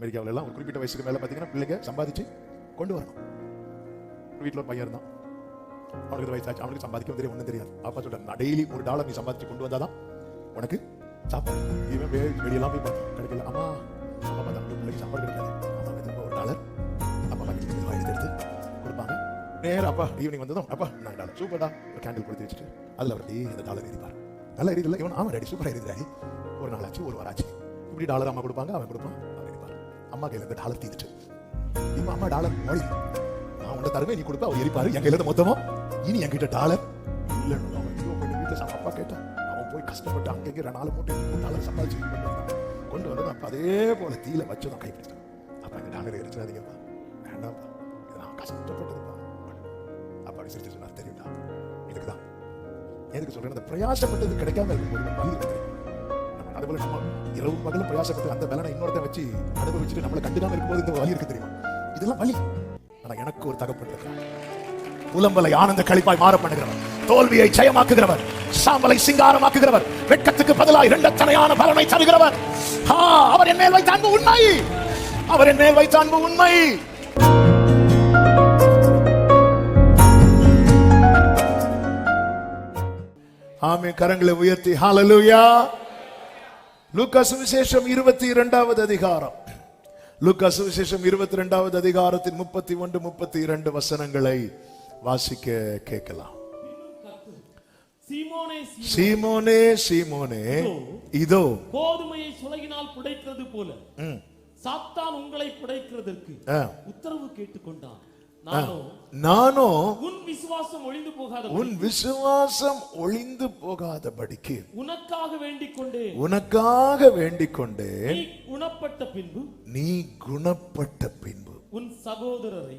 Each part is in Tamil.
அமெரிக்காவில எல்லாம் ஒரு குறிப்பிட்ட வயசுக்கு மேல பாத்தீங்கன்னா பிள்ளைங்க சம்பாதிச்சு கொண்டு வரணும். வீட்டில் பையன் இருந்தான், அவனுக்கு வயசாச்சு, அவனுக்கு சம்பாதிக்கவும் தெரியும், ஒன்றும் தெரியாது. அப்பா சொல்றேன், நான் டெய்லி $1 நீ சம்பாதிச்சு கொண்டு வந்தாதான் உனக்கு சாப்பாடு. இவன் வெளியெல்லாம் போய் கிடைக்கல, அம்மா அப்பா தம்பி பிள்ளைக்கு சாப்பாடு கிடைக்காது. அம்மா $1 அப்பா எடுத்து கொடுப்பாங்க. நேரம் அப்பா ஈவினிங் வந்ததும் அப்பா நான் $1 சூப்பர்டா ஒரு கேண்டில் கொடுத்து வச்சுட்டு அதில் அவர் அந்த $1 எரிப்பார். நல்லா எரியுதுல்ல இவன், ஆமா ரெடி சூப்பராக எரியுது. ஒரு நாள் ஆச்சு, ஒரு வாரம் ஆச்சு, இப்படி $1 அம்மா கொடுப்பாங்க, அவன் கொடுப்பான், அவன் எரிப்பார். அம்மா கையில் இந்த $1 தீந்துட்டு இப்போ அம்மா $1 ஓடி நான் உன்னை தருவே, நீ கொடுப்பா, அவர் எரிப்பாரு. என் கையில மொத்தமா இனி என்கிட்ட $1 இல்லைன்னு அவன் வீட்டில் அப்பா கேட்டான். அவன் போய் கஷ்டப்பட்டு அங்கே 4 மூட்டை $1 சம்பாதிச்சு கொண்டு வந்தது. அப்போ அதே போல தீயில வச்சதான் கைப்பிடிச்சான். அப்ப அந்த $1 எரிச்சாதீங்கப்பா, வேண்டாம்ப்பா, இது நான் கஷ்டப்பட்டதுப்பா. அப்பா சிரிச்சு சொன்னார், தெரியும்டா இதுக்குதான் எதுக்கு சொல்றேன், அந்த பிரயாசப்பட்டது கிடைக்காம இருக்கும்போது வலி இருக்கு. அது போல நம்ம இரவு பகலும் பிரயாசப்பட்டு அந்த பலனை இன்னொருத்த வச்சு அனுபவிச்சுட்டு நம்மளை கண்டுக்காம இருக்கும்போது இந்த வலி இருக்கு தெரியுமா, இதெல்லாம் வலி. ஆனா எனக்கு ஒரு தகப்பன் இருக்கிறார், புலம்பலை ஆனந்த களிப்பாய் மாற பண்ணுகிறவர், தோல்வியை ஜெயமாக்குகிறவர், சாம்பலை சிங்காரமாக்குகிறவர், வெட்கத்துக்கு பதிலாக இரண்டத்தனையான பலனை தருகிறவர். அவர் என் மேல் வைத்த அன்பு உண்மை, அவர் என் மேல் வைத்த அன்பு உண்மை. ஆமென். கரங்களை உயர்த்தி ஹல்லேலூயா. லூக்கா சுவிசேஷம் 22வது அதிகாரம், லூக்கா சுவிசேஷம் 22வது அதிகாரத்தின் 31, 32 வசனங்களை வாசிக்க கேட்கலாம். சீமோனே சீமோனே, இதோ கோதுமையை சுலகினால் புடைக்கிறது போல சாத்தான் உங்களை புடைக்கிறதற்கு உத்தரவு கேட்டுக்கொண்டான். நானோ உன் விசுவாசம் ஒளிந்து போகாதபடிக்கு உனக்காக வேண்டிக் கொண்டேன். நீ குணப்பட்ட பின்பு உன் சகோதரரை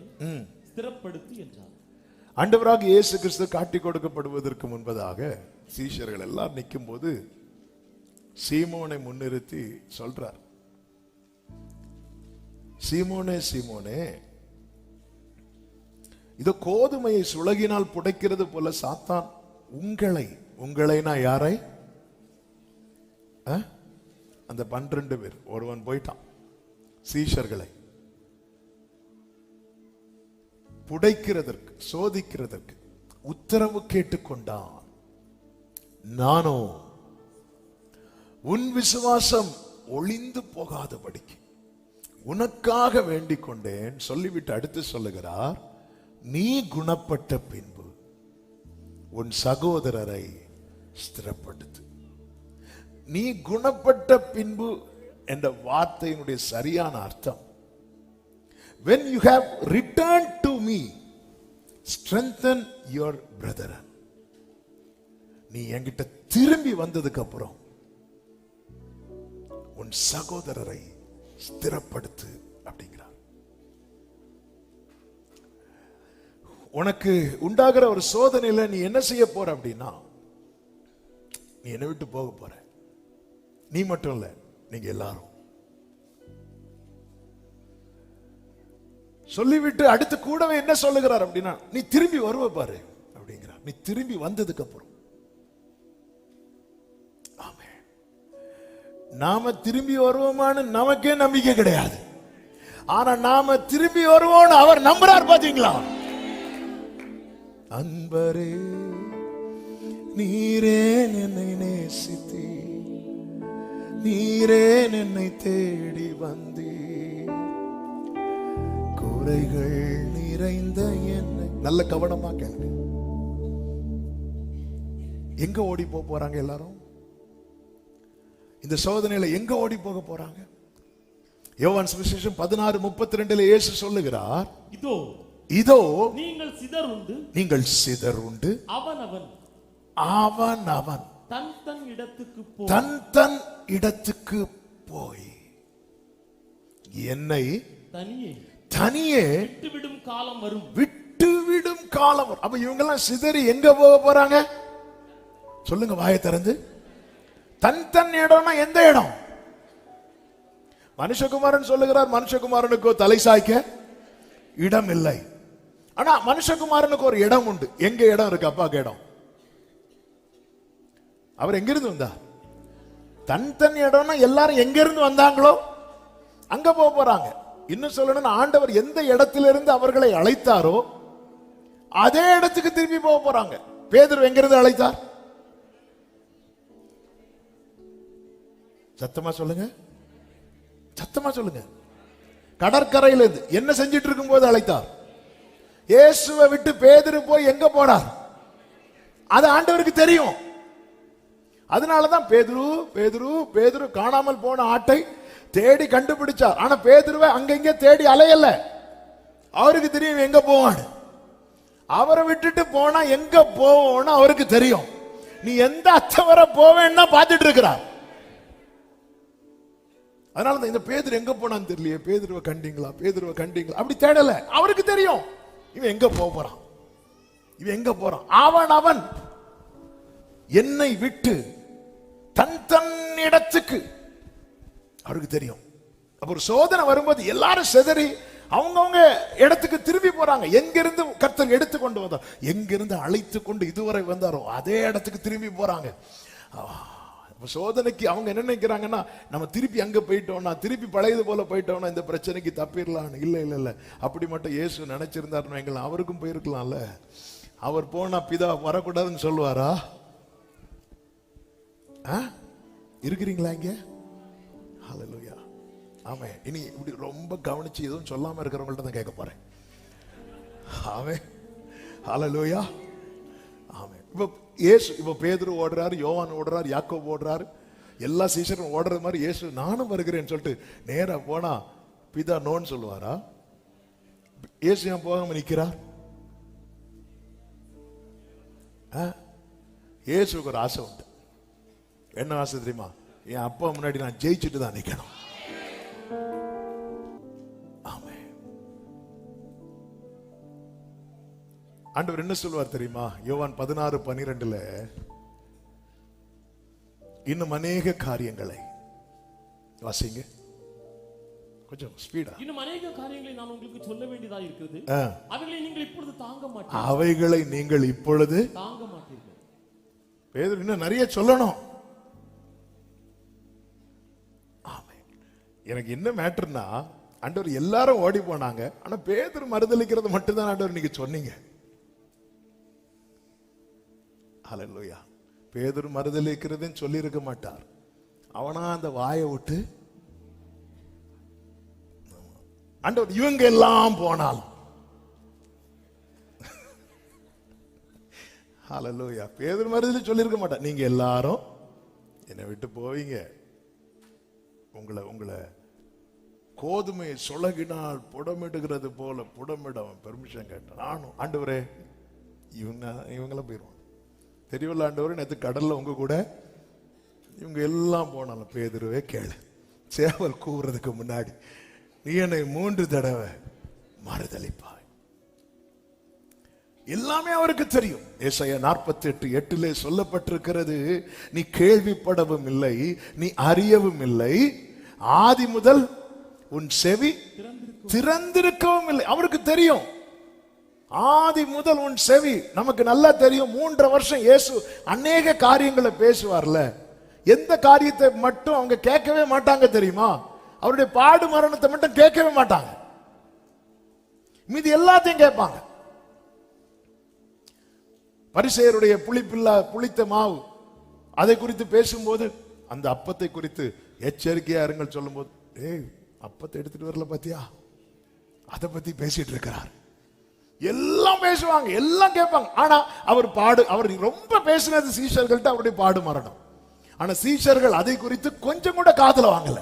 ஸ்திரப்படுத்து என்றார். ஆண்டவராக இயேசு கிறிஸ்து காட்டிக் கொடுக்கப்படுவதற்கு முன்பதாக சீஷர்கள் எல்லாம் நிற்கும் போது சீமோனை முன்னிறுத்தி சொல்றார், சீமோனே சீமோனே, இது கோதுமையை சுலகினால் புடைக்கிறது போல சாத்தான் உங்களைனா யாரை, அந்த 12 பேர், ஒருவன் போயிட்டான், சீஷர்களை புடைக்கிறதற்கு சோதிக்கிறதற்கு உத்தரவு கேட்டுக்கொண்டான். நானோ உன் விசுவாசம் ஒளிந்து போகாதபடிக்கு உனக்காக வேண்டிக் கொண்டேன் சொல்லிவிட்டு அடுத்து சொல்லுகிறார், நீ குணப்பட்ட பின்பு உன் சகோதரரை ஸ்திரப்படுத்து. நீ குணப்பட்ட பின்பு என்ற வார்த்தையினுடைய சரியான அர்த்தம், when you have returned to me strengthen your brother. நீ என்கிட்ட திரும்பி வந்ததுக்கு அப்புறம் உன் சகோதரரை ஸ்திரப்படுத்து அப்படிங்கிறார். உனக்கு உண்டாகிற ஒரு சோதனையில நீ என்ன செய்ய போற அப்படின்னா, நீ என்னை விட்டு போக போற. நீ மட்டும் இல்ல, நீங்க எல்லாரும். சொல்லிவிட்டு அடுத்து கூடவே என்ன சொல்லுகிறார் அப்படின்னா, நீ திரும்பி வருவ பாரு அப்படிங்கிறார். நீ திரும்பி வந்ததுக்கு அப்புறம் நாம திரும்பி வருவோமான்னு நமக்கே நம்பிக்கை கிடையாது. ஆனா நாம திரும்பி வருவோம்னு அவர் நம்புறார். பாத்தீங்களா? அன்பரே நீரே என்னை நேசித்தீ, நீரே என்னை தேடி வந்தீ, குறைகள் நிறைந்த என்னை. நல்ல கவனமா கேளுங்க. எங்க ஓடி போறாங்க எல்லாரும்? இந்த சோதனையில எங்க ஓடி போக போறாங்க? யோவான் சுவிசேஷம் 16:32 இயேசு சொல்லுகிறார், இதோ நீங்கள் சிதறுண்டு அவன் தன் இடத்துக்கு போய் என்னை தனியே விட்டுவிடும் காலம் வரும். அப்ப இவங்க எல்லாம் சிதறி எங்க போக போறாங்க? சொல்லுங்க வாயை திறந்து. தன் இடம்னா எந்த இடம்? மனுஷகுமாரன் சொல்லுகிறார், மனுஷகுமாரனுக்கு தலை சாய்க்க இடம் இல்லை. ஆனா மனுஷகுமாரனுக்கு ஒரு இடம் உண்டு. எங்க இடம் இருக்கு? அப்பாக்கு இடம். அவர் எங்கிருந்து வந்தார்? தன் இடம்னா எல்லாரும் எங்க இருந்து வந்தாங்களோ அங்க போறாங்க. இன்னும் சொல்லணும்னா ஆண்டவர் எந்த இடத்திலிருந்து அவர்களை அழைத்தாரோ அதே இடத்துக்கு திரும்பி போறாங்க. பேதுரு எங்கிருந்து அழைத்தார்? சத்தமா சொல்லுங்க, சத்தமா சொல்லுங்க. கடற்கரையில இருந்து என்ன செஞ்சிட்டு இருக்கும் போது அழைத்தார்? இயேசுவை விட்டு பேதுரு போய் எங்க போனார் அது ஆண்டவருக்கு தெரியும். அதனாலதான் பேதுரு பேதுரு பேதுரு காணாமல் போன ஆட்டை தேடி கண்டுபிடிச்சார். ஆனா பேதுருவை அங்க தேடி அலையல. அவருக்கு தெரியும் எங்க போவான்னு. அவரை விட்டுட்டு போனா எங்க போவோன்னு அவருக்கு தெரியும். நீ எந்த அச்சவரை போவேன்னா பார்த்துட்டு இருக்கிறார். அதனாலதான் இந்த பேதுரு எங்க போனான்னு தெரியலையே, பேதுருவை கண்டீங்களா, பேதுருவை கண்டீங்களா அப்படி தேடல. அவருக்கு தெரியும் இவன் எங்க போறான், இவன் எங்க போறான். அவன் என்னை விட்டு தன் இடத்துக்கு அவருக்கு தெரியும். அப்ப ஒரு சோதனை வரும்போது எல்லாரும் செதறி அவங்கவுங்க இடத்துக்கு திரும்பி போறாங்க. எங்கிருந்து கர்த்தர் எடுத்து கொண்டு வந்தார், எங்கிருந்து அழைத்து கொண்டு இதுவரை வந்தாரோ அதே இடத்துக்கு திரும்பி போறாங்க. சோதனைக்கு அவங்க என்ன நினைக்கிறாங்கன்னா, நம்ம திருப்பி அங்க போயிட்டோம்னா, திருப்பி பழையது போல போயிட்டோம்னா இந்த பிரச்சனைக்கு தப்பிடலாம். இல்ல இல்ல இல்ல, அப்படி மட்டும் இயேசு நினைச்சிருந்தாருன்னு வைங்களேன், அவருக்கும் போயிருக்கலாம்ல. அவர் போனா பிதா வரக்கூடாதுன்னு சொல்லுவாரா? இருக்கிறீங்களா இங்க? ஹல்லேலூயா, ஆமென். இனி இப்படி ரொம்ப கவனிச்சு எதுவும் சொல்லாம இருக்கிறவங்கள்ட்ட தான் கேட்க போறேன். ஆமென், ஹல்லேலூயா, ஆமென். இப்ப பேதுரு ஓடுறாரு, யோவான் ஓடுறாரு, யாக்கோபு ஓடுறாரு, எல்லா சீஷரும் ஓடுறது மாதிரி இயேசு நானும் வருகிறேன்னு சொல்லிட்டு நேரா போனா பிதா நோன்னு சொல்லுவாரா? இயேசு ஏன் போகாம நிக்கிறார்? இயேசுக்கு ஒரு ஆசை உண்டு. என்ன ஆசை தெரியுமா? என் அப்பா முன்னாடி நான் ஜெயிச்சுட்டு தான் நிக்கணும். ஆண்டவர் என்ன சொல்வார் தெரியுமா? யோவான் 16:12 இன்னும் அநேக காரியங்களை வாசிங்க, கொஞ்சம் ஸ்பீடா. இன்னும் அநேக காரியங்களை நான் உங்களுக்கு சொல்ல வேண்டியதா இருக்கிறது, அவைகளை நீங்கள் இப்பொழுது தாங்க மாட்டீர்கள். அவைகளை நீங்கள் இப்பொழுது தாங்க மாட்டீர்கள். பேதுரு இன்னும் நிறைய சொல்லணும். எனக்கு என்ன மேட்டர்னா, ஆண்டவர் எல்லாரும் ஓடி போனாங்க, ஆனா பேதுரு மறுதலிக்கிறது மட்டும்தான் ஆண்டவர் நீங்க சொன்னீங்க. ஹல்லேலூயா. பேதுரு மறுதலிக்கிறதுன்னு சொல்லி இருக்க மாட்டார். அவனா அந்த வாயை விட்டு ஆண்டவர் இவங்க எல்லாம் போனால், ஹல்லேலூயா, பேதுரு மறுதலி சொல்லி இருக்க மாட்டார். நீங்க எல்லாரும் என்னை விட்டு போவீங்க, உங்களை கோதுமை சுலகினால் புடமிடுகிறது போல புடமிட பெர்மிஷன் கேட்டான். நானும் ஆண்டவரே இவங்களாம் போயிடுவான் தெரியல ஆண்டவரே, நேற்று கடல்ல உங்க கூட இவங்க எல்லாம் போனாலும் பேதுருவே கேளு, சேவல் கூவுறதுக்கு முன்னாடி நீ என்னை 3 தடவை மறுதலிப்பாய். எல்லாமே அவருக்கு தெரியும். ஏசாயா 48:8 சொல்லப்பட்டிருக்கிறது, நீ கேள்விப்படவும் இல்லை, நீ அறியவும் இல்லை, ஆதி முதல் உன் செவி திறந்திருக்கவும் இல்லை. அவருக்கு தெரியும். ஆதி முதல் உன் செவி, நமக்கு நல்லா தெரியும். 3 வருஷம் இயேசு அநேக காரியங்களை பேசுவார்ல, எந்த காரியத்தை மட்டும் அவங்க கேட்கவே மாட்டாங்க தெரியுமா? அவருடைய பாடு மரணத்தை மட்டும் கேட்கவே மாட்டாங்க, மீதி எல்லாத்தையும் கேட்பாங்க. பரிசேயருடைய புளித்த மாவு அதை குறித்து பேசும்போது, அந்த அப்பத்தை குறித்து எச்சரிக்கையா இருங்கள் சொல்லும் போது, ஏய் அப்பத்தை எடுத்துட்டு வரல பாத்தியா, அதை பத்தி பேசிட்டு இருக்கிறார். எல்லாம் பேசுவாங்க, எல்லாம் கேட்பாங்க. ஆனா அவர் ரொம்ப பேசினது சீஷர்கள்ட்ட அவருடைய பாடு மரணம். ஆனா சீஷர்கள் அதை குறித்து கொஞ்சம் கூட காதுல வாங்கல,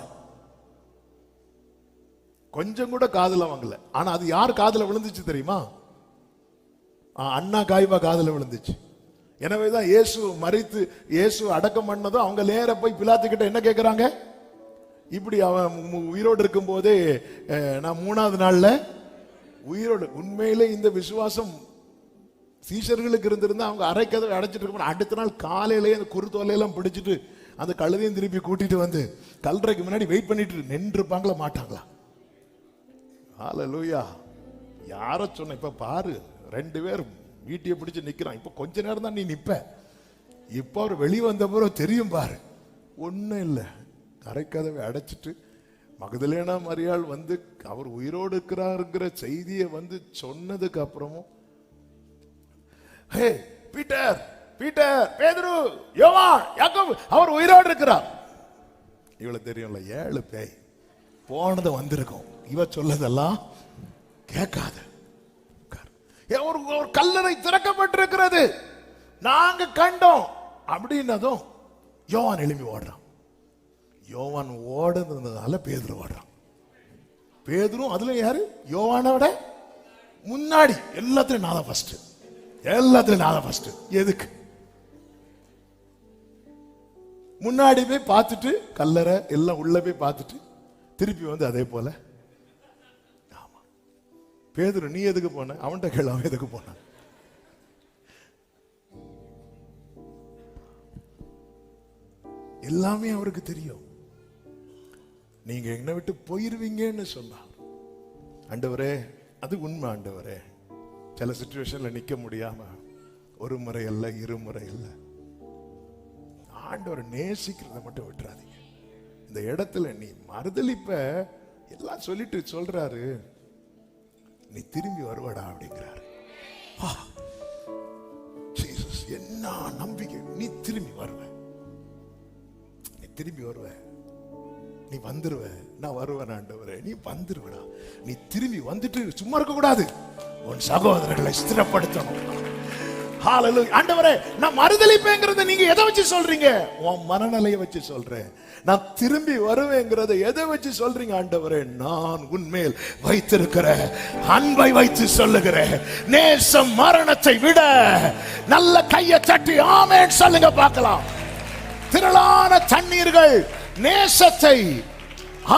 கொஞ்சம் கூட காதுல வாங்கல. ஆனா அது யார் காதுல விழுந்துச்சு தெரியுமா? அண்ணா காய்வா காதுல விழுந்துச்சு. எனவேதான் இயேசு மரித்து இயேசு அடக்கம் பண்ணதும் அவங்க நேர போய் பிலாத்துக்கிட்ட என்ன கேட்கிறாங்க? இப்படி அவன் உயிரோடு இருக்கும் போதே நான் 3ஆவது நாள்ல உயிரோடு. உண்மையிலே இந்த விசுவாசம் சீஷர்களுக்கு இருந்திருந்தா அவங்க அரைக்கதை அடைச்சிட்டு இருக்க, அடுத்த நாள் காலையிலேயே அந்த குருத்தோலையெல்லாம் பிடிச்சிட்டு அந்த கழுதையும் திருப்பி கூட்டிட்டு வந்து கல்றைக்கு முன்னாடி வெயிட் பண்ணிட்டு நின்றுப்பாங்களா மாட்டாங்களா? ஹல்லேலூயா. யார சொன்ன? இப்ப பாரு, 2 பேர் வீட்டையை பிடிச்சு நிக்கிறான். இப்ப கொஞ்ச நேரம் தான் நீ நிப்ப, இப்ப அவர் வெளியே வந்த பிறகு தெரியும் பாரு. ஒண்ணும் இல்லை, அரைக்கதவை அடைச்சிட்டு மகதலேனா மரியாள் வந்து அவர் உயிரோடு இருக்கிறாருங்கிற செய்தியை வந்து சொன்னதுக்கு அப்புறமும், ஹே பீட்டர், பீட்டர், பேதுரு, யோவான், யாக்கோபு, அவர் உயிரோடு இருக்கிறார். இவ்வளவு தெரியும்ல, 7 பேய் போனது வந்திருக்கும், இவ சொல்லதெல்லாம் கேட்காது. ஒரு கல்லறை திறக்கப்பட்டிருக்கிறது, நாங்க கண்டோம் அப்படின்னதும் யோவான் எழுப்பி ஓடுறான். யோவான் ஓடுனதுனால பேதுரு ஓடுறான். பேதுரும் அதுல யாரு? யோவானை விட முன்னாடி. எல்லாத்திலும் நான் தான் ஃபர்ஸ்ட், எல்லாத்திலும் நான் தான் ஃபர்ஸ்ட். எதுக்கு? முன்னாடி போய் பார்த்துட்டு கல்லறை எல்லாம் உள்ள போய் பார்த்துட்டு திருப்பி வந்து அதே போல. ஆமா, பேதுரு நீ எதுக்கு போன? அவன்கிட்ட கேளு, அவன் எதுக்கு போனான்? எல்லாமே அவருக்கு தெரியும். நீங்க என்னை விட்டு போயிருவீங்கன்னு சொன்னார். ஆண்டவரே, அது உண்மை ஆண்டவரே. சில சிச்சுவேஷன்ல நிக்க முடியாம ஒரு முறை அல்ல, 2 முறை இல்ல. ஆண்டவர் நேசிக்கிறத மட்டும் விட்டுறாதீங்க. இந்த இடத்துல நீ மறுதலிப்ப எல்லாம் சொல்லிட்டு சொல்றாரு, நீ திரும்பி வருவடா அப்படிங்கிறாரு. என்ன நம்பிக்கை! நீ திரும்பி வருவ, நீ திரும்பி வருவ, நீ வந்துருவ. நான் வருவேன் ஆண்டவரே, நீ வந்துருவடா. நீ திரும்பி வந்துட்டு சும்மா இருக்க கூடாது, உன் சகோதரர்களை ஸ்திரப்படுத்தணும். ஹalleluya. ஆண்டவரே, நான் மறுதலிப்பேங்கிறத நீங்க எதை வச்சு சொல்றீங்க? உன் மனநிலையை வச்சு சொல்றேன். நான் திரும்பி வருவேங்கிறத எதை வச்சு சொல்றீங்க? ஆண்டவரே, நான் உன்மேல் வைத்திருக்கிற அன்பை வைத்து சொல்லுகிறேன். நேசம் மரணத்தை விட. நல்ல கையை தட்டி ஆமென் சொல்லுங்க பார்க்கலாம். திரளான தண்ணீர்கள் நேசத்தை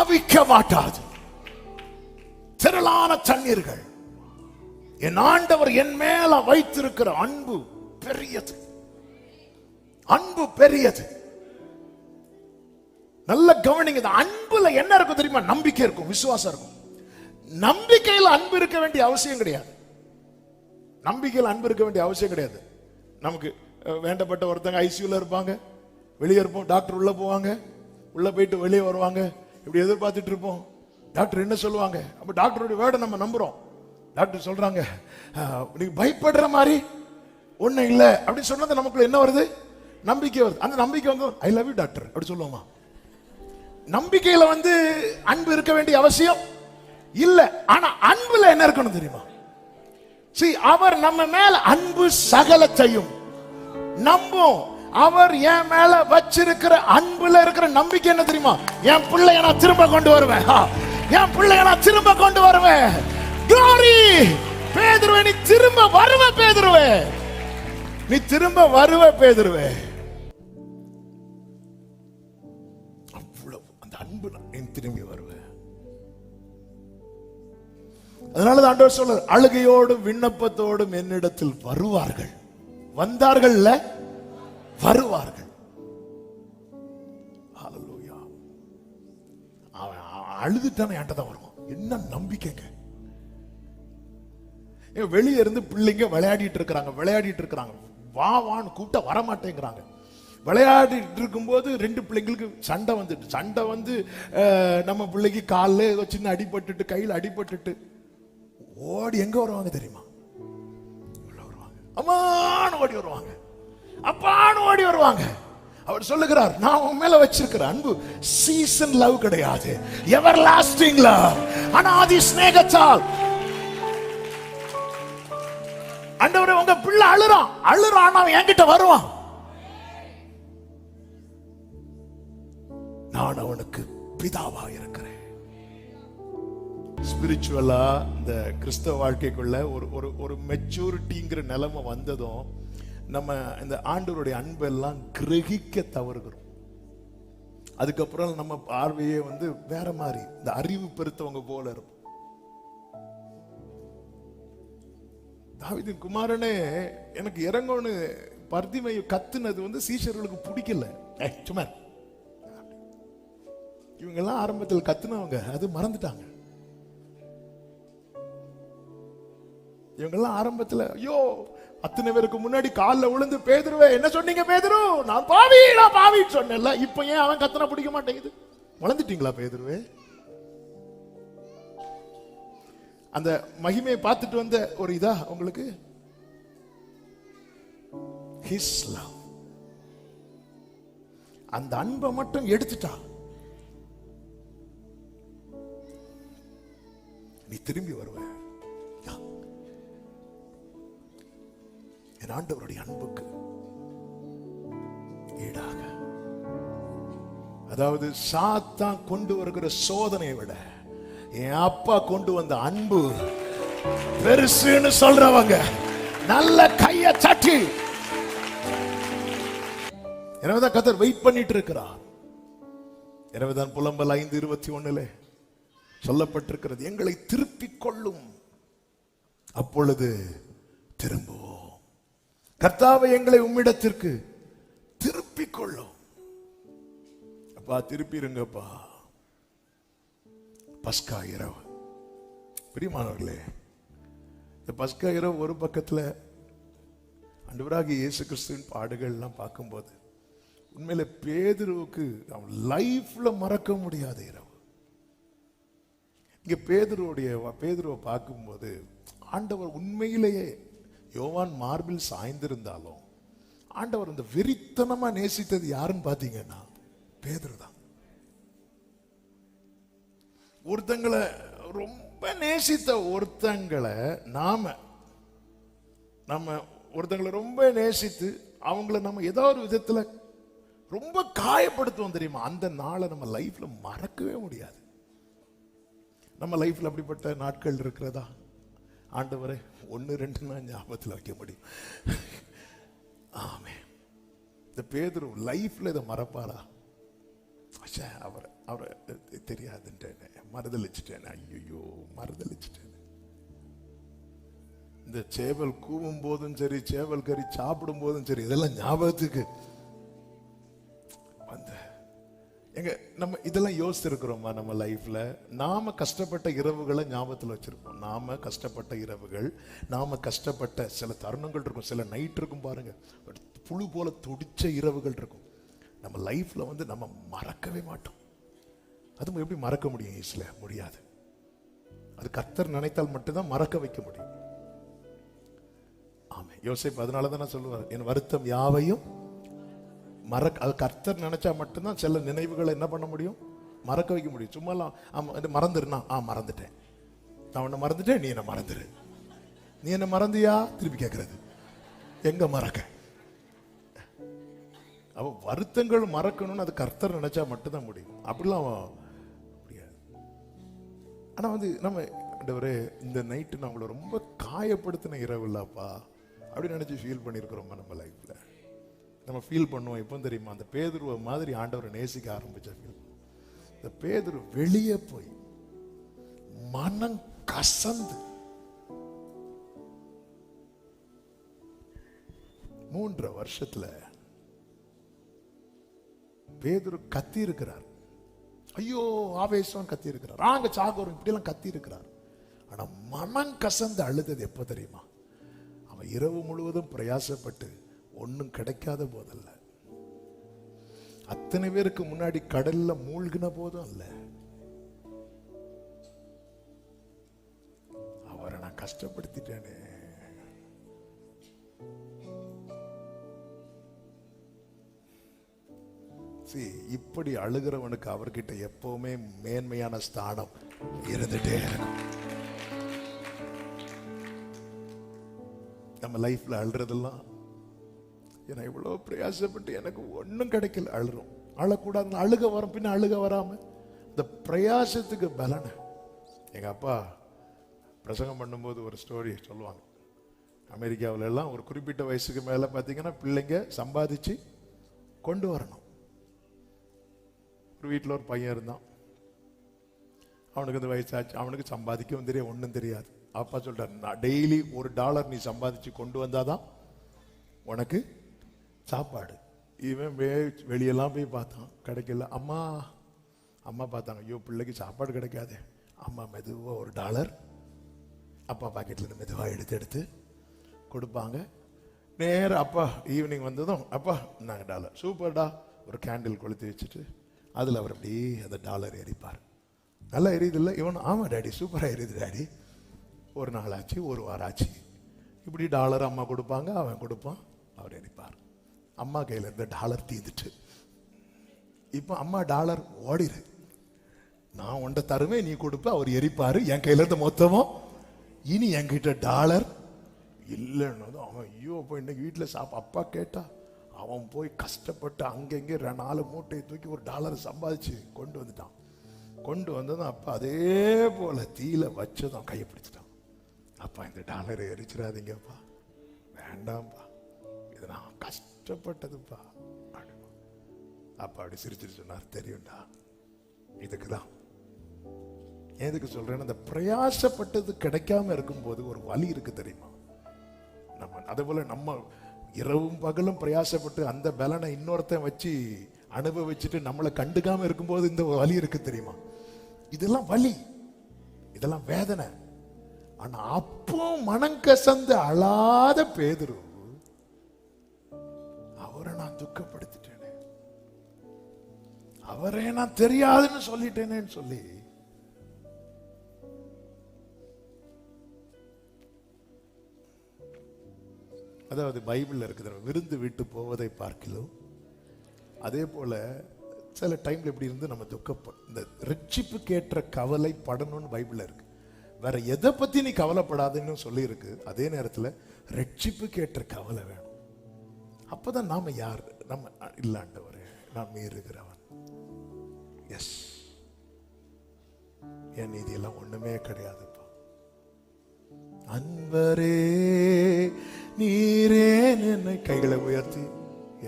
அவிக்க மாட்டாது. திரளான தண்ணீர்கள். என் ஆண்டவர் என் மேல வைத்திருக்கிற அன்பு பெரியது, அன்பு பெரியது. நல்ல கவனிங்க. இந்த அன்புல என்ன இருக்கும் தெரியுமா? நம்பிக்கை இருக்கும், விசுவாசம் இருக்கும். நம்பிக்கையில் அன்பு இருக்க வேண்டிய அவசியம் கிடையாது. நம்பிக்கையில் அன்பு இருக்க வேண்டிய அவசியம் கிடையாது. நமக்கு வேண்டப்பட்ட ஒருத்தங்க ஐசியூல இருப்பாங்க, வெளியே இருப்போம், டாக்டர் உள்ள போவாங்க, உள்ள போயிட்டு வெளியே வருவாங்க, இப்படி எதிர்பார்த்துட்டு இருப்போம். டாக்டர் என்ன சொல்லுவாங்க? அப்ப டாக்டருடைய வேர்டை நம்ம நம்புறோம். டாக்டர் சொல்றாங்க, நீங்க பயப்படுற மாதிரி ஒண்ணு இல்ல அப்படின்னு சொன்னது நமக்குள்ள என்ன வருது? நம்பிக்கை வருது. அந்த நம்பிக்கை வந்து ஐ லவ் யூ டாக்டர் அப்படி சொல்லுவோமா? நம்பிக்கையில வந்து அன்பு இருக்க வேண்டிய அவசியம் இல்ல. ஆனா அன்புல என்ன இருக்கணும் தெரியுமா? அவர் நம்ம மேல அன்பு சகலத்தையும் நம்பும். அவர் என் மேல வச்சிருக்கிற அன்புல இருக்கிற நம்பிக்கை என்ன தெரியுமா? என் பிள்ளைய நான் திரும்ப கொண்டு வருவேன், என் பிள்ளைய நான் திரும்ப கொண்டு வருவேன். Glory! பேதுருவே, நீ திரும்ப வருவ பேதுருவே, நீ திரும்ப வருவ பேதுருவே. அவ்வளவு அந்த அன்பு, நீ திரும்பி வருவ. அதனால ஆண்டவர் சொல்றார், அழுகையோடும் விண்ணப்பத்தோடும் என்னிடத்தில் வருவார்கள். வந்தார்கள், வருவார்கள். ஹalleluya. அவன் அழுதுட்டானே என்கிட்ட தான் வருவான். என்ன நம்பிக்கைங்க! வெளியே இருந்து பிள்ளைங்க விளையாடிட்டு இருக்கிறாங்க, வா வான்னு கூப்பிட்டா வரமாட்டேங்கிறாங்க. விளையாடிட்டு இருக்கும்போது 2 பிள்ளைங்களுக்கு சண்டை வந்துட்டு, சண்டை வந்து நம்ம பிள்ளைக்கு காலில் ஏதோ சின்ன அடிபட்டுட்டு, கையில் அடிபட்டுட்டு ஓடி எங்க வருவாங்க தெரியுமா? வருவாங்க, அம்மான்னு ஓடி வருவாங்க, அப்பான்னு ஓடி வருவாங்க. அவர் சொல்லுகிறார், நான் உன் மேல வச்சிருக்கிற அன்பு சீசன் லவ் கிடையாது, எவர் லாஸ்டிங் லவ். அனாதி ஸ்நேகத்தால். ஆண்டவரே, உங்க பிள்ளை அழுறான், அவன் என்கிட்ட வருவான், நான் அவனுக்கு பிதாவா இருக்கிறேன். ஸ்பிரிச்சுவலா இந்த கிறிஸ்தவ வாழ்க்கைக்குள்ள ஒரு மெச்சூரிட்டிங்கிற நிலைமை வந்ததும் நம்ம இந்த ஆண்டவருடைய அன்பெல்லாம் கிரகிக்க தவறுகிறோம். அதுக்கப்புறம் நம்ம பார்வையே வந்து வேற மாதிரி, இந்த அறிவு பெருத்தவங்க போல இருக்கும். தாவீதின் குமாரனே எனக்கு இறங்கோன்னு பர்திமை கத்துனது வந்து சீஷர்களுக்கு பிடிக்கல. சும்மா இவங்க எல்லாம் ஆரம்பத்தில் கத்துனவங்க, அது மறந்துட்டாங்க. இவங்க எல்லாம் ஆரம்பத்தில் ஐயோ அத்தனை பேருக்கு முன்னாடி காலில் விழுந்து, பேதுருவே என்ன சொன்னீங்க பேதுரு? நான் பாவின்னு சொன்னேன்ல, இப்ப ஏன் அவன் கத்துனா பிடிக்க மாட்டேங்குது? வளர்ந்துட்டீங்களா பேதுருவே? அந்த மகிமையை பார்த்துட்டு வந்த ஒரு இதா உங்களுக்கு His love. அந்த அன்பை மட்டும் எடுத்துட்டா நீ திரும்பி வருவ. என் ஆண்டவருடைய அன்புக்கு ஈடாக, அதாவது சாத்தான் கொண்டு வருகிற சோதனையை விட என் அப்பா கொண்டு வந்த அன்பு பெருசுன்னு சொல்றவங்க நல்ல கைய தட்டி. எனவேதான் கர்த்தர் வெயிட் பண்ணிட்டு இருக்கிறார். எனவேதான் புலம்பல் 5:21 சொல்லப்பட்டிருக்கிறது, எங்களை திருப்பிக் கொள்ளும், அப்பொழுது திரும்புவோம். கர்த்தாவே எங்களை உம்மிடத்திற்கு திருப்பிக் கொள்ளும். அப்பா திருப்பிருங்கப்பா. பஸ்கா இரவு, பிரியமானவர்களே, இந்த பஸ்கா இரவு ஒரு பக்கத்துல ஆண்டவராகிய இயேசு கிறிஸ்துவின் பாடுகள் எல்லாம் பார்க்கும்போது உண்மையில பேதுருவுக்கு அவன் லைஃப்ல மறக்க முடியாத இரவு. இங்க பேதுருவை பார்க்கும்போது ஆண்டவர் உண்மையிலேயே யோவான் மார்பில் சாய்ந்திருந்தாலும் ஆண்டவர் அந்த வெறித்தனமா நேசித்தது யாருன்னு பாத்தீங்கன்னா பேதுரு தான். ஒருத்தங்களை ரொம்ப நேசித்த ஒருத்தங்களை நம்ம ஒருத்தங்களை ரொம்ப நேசித்து அவங்கள நம்ம ஏதோ ஒரு விதத்துல ரொம்ப காயப்படுத்துவோம் தெரியுமா, அந்த நாளை நம்ம லைஃப்ல மறக்கவே முடியாது. நம்ம லைஃப்ல அப்படிப்பட்ட நாட்கள் இருக்கிறதா? ஆண்டவரே 1-2 நான் ஞாபகத்தில் வைக்க முடியும். ஆமே, இந்த பேதுரு லைஃப்ல இதை மறப்பாரா? அவரை தெரியாதுன்றேன், மறுதளிச்சுட்டேன், ஐயோ மறுதளிச்சுட்டேன். இந்த சேவல் கூவும் போதும் சரி, சேவல் கறி சாப்பிடும் போதும் சரி, இதெல்லாம் ஞாபகத்துக்கு வந்த எங்க நம்ம இதெல்லாம் யோசிச்சிருக்கிறோமா? நம்ம லைஃப்ல நாம கஷ்டப்பட்ட இரவுகளை ஞாபகத்தில் வச்சிருப்போம். நாம கஷ்டப்பட்ட இரவுகள், நாம கஷ்டப்பட்ட சில தருணங்கள் இருக்கும், சில நைட் இருக்கும் பாருங்க, புழு போல துடிச்ச இரவுகள் இருக்கும். நம்ம லைஃப்ல நம்ம மறக்கவே மாட்டோம். அது எப்படி மறக்க முடியும்? ஈஸில முடியாது. அது கர்த்தர் நினைத்தால் மட்டும்தான் மறக்க வைக்க முடியும். ஆமே, யோசேப்பு அதனாலதான் நான் சொல்லுவார், என் வருத்தம் யாவையும் அது கர்த்தர் நினைச்சா மட்டும்தான் சில நினைவுகளை என்ன பண்ண முடியும், மறக்க வைக்க முடியும். சும்மா மறந்துருனா, மறந்துட்டேன், நான் உன்னை மறந்துட்டேன், நீ என்ன மறந்துரு. நீ என்ன மறந்தியா திருப்பி கேட்கறது, எங்க மறக்க? அவ வருத்தங்கள் மறக்கணும்னு அது கர்த்தர் நினைச்சா மட்டும்தான் முடியும். அப்படிலாம் முடியாது. ஆனா நம்ம ஆண்டவரே இந்த நைட்டு நான் உங்களை ரொம்ப காயப்படுத்தின இரவு இல்லப்பா அப்படின்னு நினைச்சு ஃபீல் பண்ணிருக்கிறோம். நம்ம லைஃப்ல நம்ம ஃபீல் பண்ணுவோம். எப்போ தெரியுமா? அந்த பேதுருவை மாதிரி ஆண்டவரை நேசிக்க ஆரம்பிச்ச ஃபீல். இந்த பேதுரு வெளியே போய் மனம் கசந்து 3 வருஷத்துல பேதுரு கத்தி இருக்கிறார். ஐயோ ஆவேசம் கத்தி இருக்கிறார், அங்க சாகோரம் இப்படி எல்லாம் கத்தி இருக்கிறார். ஆனா மனம் கசந்து அழுதது எப்ப தெரியுமா? அவன் இரவு முழுவதும் பிரயாசப்பட்டு ஒன்னும் கிடைக்காத போதல்ல, அத்தனை பேருக்கு முன்னாடி கடல்ல மூழ்கின போதும் அல்ல, அவரை நான் கஷ்டப்படுத்திட்டேனே. இப்படி அழுகிறவனுக்கு அவர்கிட்ட எப்பவுமே மேன்மையான ஸ்தானம் இருந்துட்டே இருக்கும். நம்ம லைஃப்ல அழுறதெல்லாம், ஏன்னா இவ்வளவு பிரயாசப்பட்டு எனக்கு ஒன்னும் கிடைக்கல, அழுறோம். அழக்கூடாது, அழுக வரும், பின்ன அழுக வராம இந்த பிரயாசத்துக்கு பலன. எங்க அப்பா பிரசங்கம் பண்ணும்போது ஒரு ஸ்டோரி சொல்லுவாங்க. அமெரிக்காவில எல்லாம் ஒரு குறிப்பிட்ட வயசுக்கு மேல பாத்தீங்கன்னா பிள்ளைங்க சம்பாதிச்சு கொண்டு வரணும். ஒரு வீட்டில் ஒரு பையன் இருந்தான், அவனுக்கு இந்த வயசாச்சு, அவனுக்கு சம்பாதிக்கவும் தெரியாது, ஒன்றும் தெரியாது. அப்பா சொல்றாரு, நான் டெய்லி $1 நீ சம்பாதிச்சு கொண்டு வந்தாதான் உனக்கு சாப்பாடு. இவன் வெளியெல்லாம் போய் பார்த்தான், கிடைக்கல. அம்மா பார்த்தாங்க, ஐயோ பிள்ளைக்கு சாப்பாடு கிடைக்காது. அம்மா மெதுவாக $1 அப்பா பாக்கெட்ல இருந்து மெதுவாக எடுத்து கொடுப்பாங்க. நேரம் அப்பா ஈவினிங் வந்ததும், அப்பா நாங்கள் $1 சூப்பர்டா, ஒரு கேண்டில் கொளுத்தி வச்சுட்டு அதில் அவர் அப்படியே அந்த $1 எரிப்பார். நல்லா எரியுது இல்லை? இவன் ஆமாம் டாடி சூப்பராக எரியுது டாடி. ஒரு நாள் ஆச்சு, ஒரு வாரம் ஆச்சு. இப்படி டாலர் அம்மா கொடுப்பாங்க, அவன் கொடுப்பான், அவர் எரிப்பார். அம்மா கையில் இருந்த டாலர் தீந்துட்டு, இப்போ அம்மா டாலர் ஓடிரு, நான் உண்ட தருவேன், நீ கொடுப்ப, அவர் எரிப்பாரு, என் கையில இருந்து மொத்தமும். இனி என்கிட்ட டாலர் இல்லைன்னு அவன், ஐயோ இப்போ இன்னைக்கு வீட்டில் அப்பா கேட்டா, அவன் போய் கஷ்டப்பட்டு அங்கங்கே 4 மூட்டையை தூக்கி ஒரு டாலர் சம்பாதிச்சு கொண்டு வந்துட்டான். கொண்டு வந்ததும் அப்பா அதே போல தீயில வச்சதும் கையை பிடிச்சிட்டான். அப்பா இந்த டாலரை எரிச்சிடாதீங்கப்பா, வேண்டாம்ப்பா, இது நான் கஷ்டப்பட்டதுப்பா. அப்பா அப்படி சிரிச்சிட்டு சொன்னார், தெரியும்டா, இதுக்குதான். எதுக்கு சொல்றேன்னு, அந்த பிரயாசப்பட்டது கிடைக்காம இருக்கும்போது ஒரு வலி இருக்கு தெரியுமா? நம்ம அதே போல நம்ம இரவும் பகலும் பிரயாசப்பட்டு அந்த பலனை இன்னொருத்தன் வச்சு அனுபவிச்சுட்டு நம்மளை கண்டுக்காம இருக்கும்போது இந்த வலி இருக்கு தெரியுமா? இதெல்லாம் வலி, இதெல்லாம் வேதனை. ஆனா அப்போ மனங்கசந்து அழாத பேதுரு, அவரை நான் துக்கப்படுத்திட்டேனே, அவரே நான் தெரியாதுன்னு சொல்லிட்டேனேன்னு சொல்லி, அதாவது பைபிள்ல இருக்குது, விருந்து விட்டு போவதை பார்க்கலாம். அதே போல சில டைம்ல எப்படி இருந்து நம்ம துக்கப்படும். இந்த ரட்சிப்பு கேட்ட கவலை படணும்னு பைபிள்ல இருக்கு. வேற எதை பத்தி நீ கவலைப்படாதுன்னு சொல்லி இருக்கு. அதே நேரத்தில் ரட்சிப்பு கேட்ட கவலை வேணும். அப்பதான் நாம யார், நம்ம இல்லாண்டவரே, நாம் மீறுகிறவன், எஸ், என் நீதி எல்லாம் ஒண்ணுமே கிடையாதுப்பா. அன்பரே நீரே என்னை, கைகளை உயர்த்தி,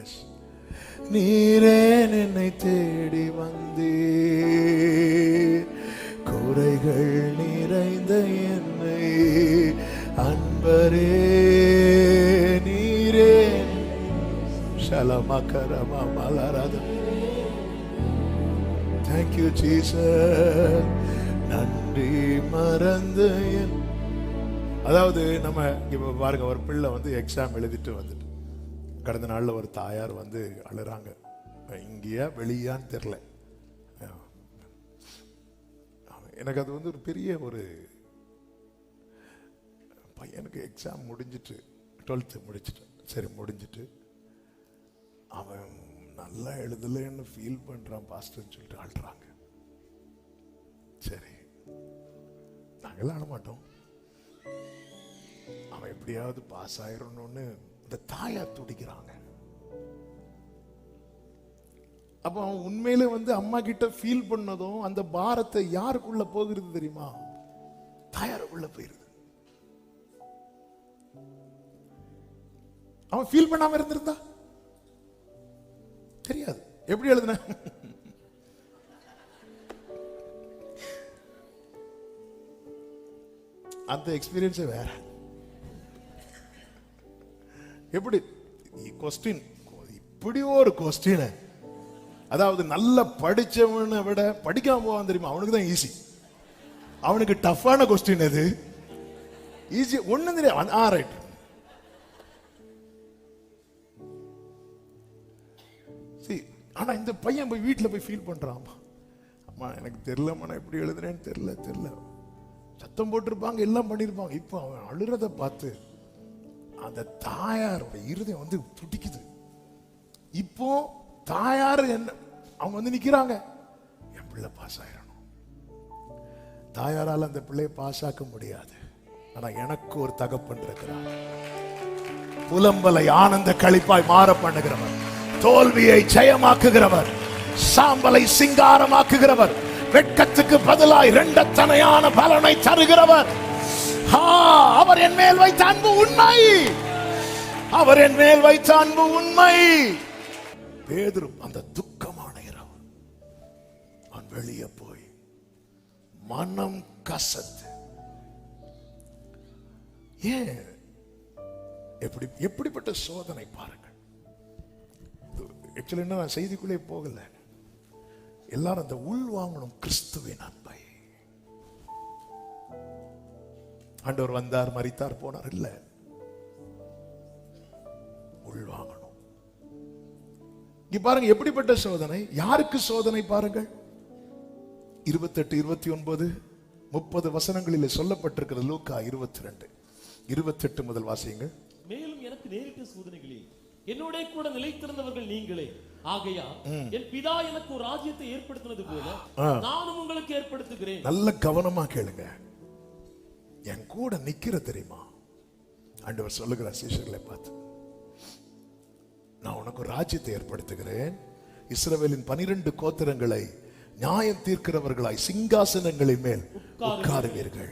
எஸ், நீரே என்னை தேடி வந்தீர், குறைகள் நிறைந்த என்னை, அன்பரே நீரே ஷலமகரமா மலரதம். Thank you Jesus, நன்றி மறந்து. அதாவது நம்ம இப்ப பாருங்க, ஒரு பிள்ளை வந்து எக்ஸாம் எழுதிட்டு வந்துட்டு கடந்த நாள்ல ஒரு தாயார் வந்து அழுறாங்க. இங்கேயா வெளியான்னு தெரியல. எனக்கு அது வந்து ஒரு பெரிய ஒரு பையனுக்கு எக்ஸாம் முடிஞ்சிட்டு, 12th முடிச்சிட்டு, சரி முடிஞ்சிட்டு, அவன் நல்லா எழுதலைன்னு ஃபீல் பண்றான் பாஸ்டர்ன்னு சொல்லிட்டு அழுறாங்க. சரி, நாங்கெல்லாம் அழ மாட்டோம், அவன் எப்படியாவது பாஸ் ஆயிரணும்னு இந்த தாயார் துடிக்கிறாங்க. அப்ப அவன் உண்மையில வந்து அம்மா கிட்ட ஃபீல் பண்ணதும் அந்த பாரத்தை யாருக்குள்ள போகிறது தெரியுமா? தாயாருக்குள்ள போயிருது. அவன் ஃபீல் பண்ணாம இருந்திருந்தா தெரியாது. எப்படி எழுதுன? அந்த எக்ஸ்பீரியன்ஸே வேற. எப்படி கொஸ்டின், இப்படி ஒரு கொஸ்டின், அதாவது நல்ல படிச்சவனை விட படிக்காம போவான் தெரியுமா, அவனுக்கு தான் ஈஸி. அவனுக்கு டஃப்பான கொஸ்டின் எது? ஈஸி ஒண்ணும் தெரியாது. ரைட், ஆனா இந்த பையன் போய் வீட்டுல போய் ஃபீல் பண்றான், அம்மா எனக்கு தெரியலம்மா, நான் எப்படி எழுதுறேன்னு தெரியல. சத்தம் போட்டிருப்பாங்க, எல்லாம் பண்ணிருப்பாங்க. இப்போ அவன் அழுறத பார்த்து அந்த தாயாரோட இருதயம் வந்து துடிக்குது. இப்போ தாயார் என்ன, அவங்க வந்து நிக்கிறாங்க, என் பிள்ளை பாஸ் ஆயிரணும். தாயாரால் அந்த பிள்ளையை பாஸ் ஆக்க முடியாது. ஆனா எனக்கு ஒரு தகப்பன் இருக்கிறார், புலம்பலை ஆனந்த களிப்பாய் மாற பண்ணுகிறவர், தோல்வியை ஜெயமாக்குகிறவர், சாம்பலை சிங்காரமாக்குகிறவர், வெட்கத்துக்கு பதிலாய் இரண்டத்தனையான பலனை தருகிறவர். அவர் என் மேல் வைத்த அன்பு உண்மை, அவர் என் மேல் வைத்த அன்பு உண்மை. பேதுரு அந்த துக்கமான இரவு அவன் வெளியே போய் மனம் கசத்து, ஏன் எப்படிப்பட்ட சோதனை பாருங்கள். ஆக்சுவலி நான் செய்திக்குள்ளே போகல, எல்லாரும் அந்த உள் வாங்கணும் கிறிஸ்துவின் அன்பை. ஆண்டவர் வந்தார், மரித்தார், போனார், இல்ல, உள் வாங்கணும். இங்க பாருங்க எப்படிப்பட்ட சோதனை, யாருக்கு சோதனை பாருங்கள். 28, 29 30 வசனங்களிலே சொல்லப்பட்டிருக்கிற லூக்கா 22:28 முதல் வாசியுங்கள். மேலும் எனக்கு நேரிட்ட சோதனைகளில் என்னோட கூட நிலைத்திருந்தவர்கள் நீங்களே ஆகையால் என் பிதா எனக்கு ஒரு ராஜ்யத்தை ஏற்படுத்தினது போல நானும் உங்களுக்கு ஏற்படுத்துகிறேன். நல்ல கவனமா கேளுங்க. என் கூட நிக்கிற தெரியுமா ஆண்டவர் சொல்லுகிறார் சீஷர்களை பார்த்து, நான் உனக்கு ஒரு ராஜ்யத்தை ஏற்படுத்துகிறேன். இஸ்ரவேலின் 12 கோத்திரங்களை நியாயம் தீர்க்கிறவர்களாய் சிங்காசனங்களின் மேல் உட்காருவீர்கள்.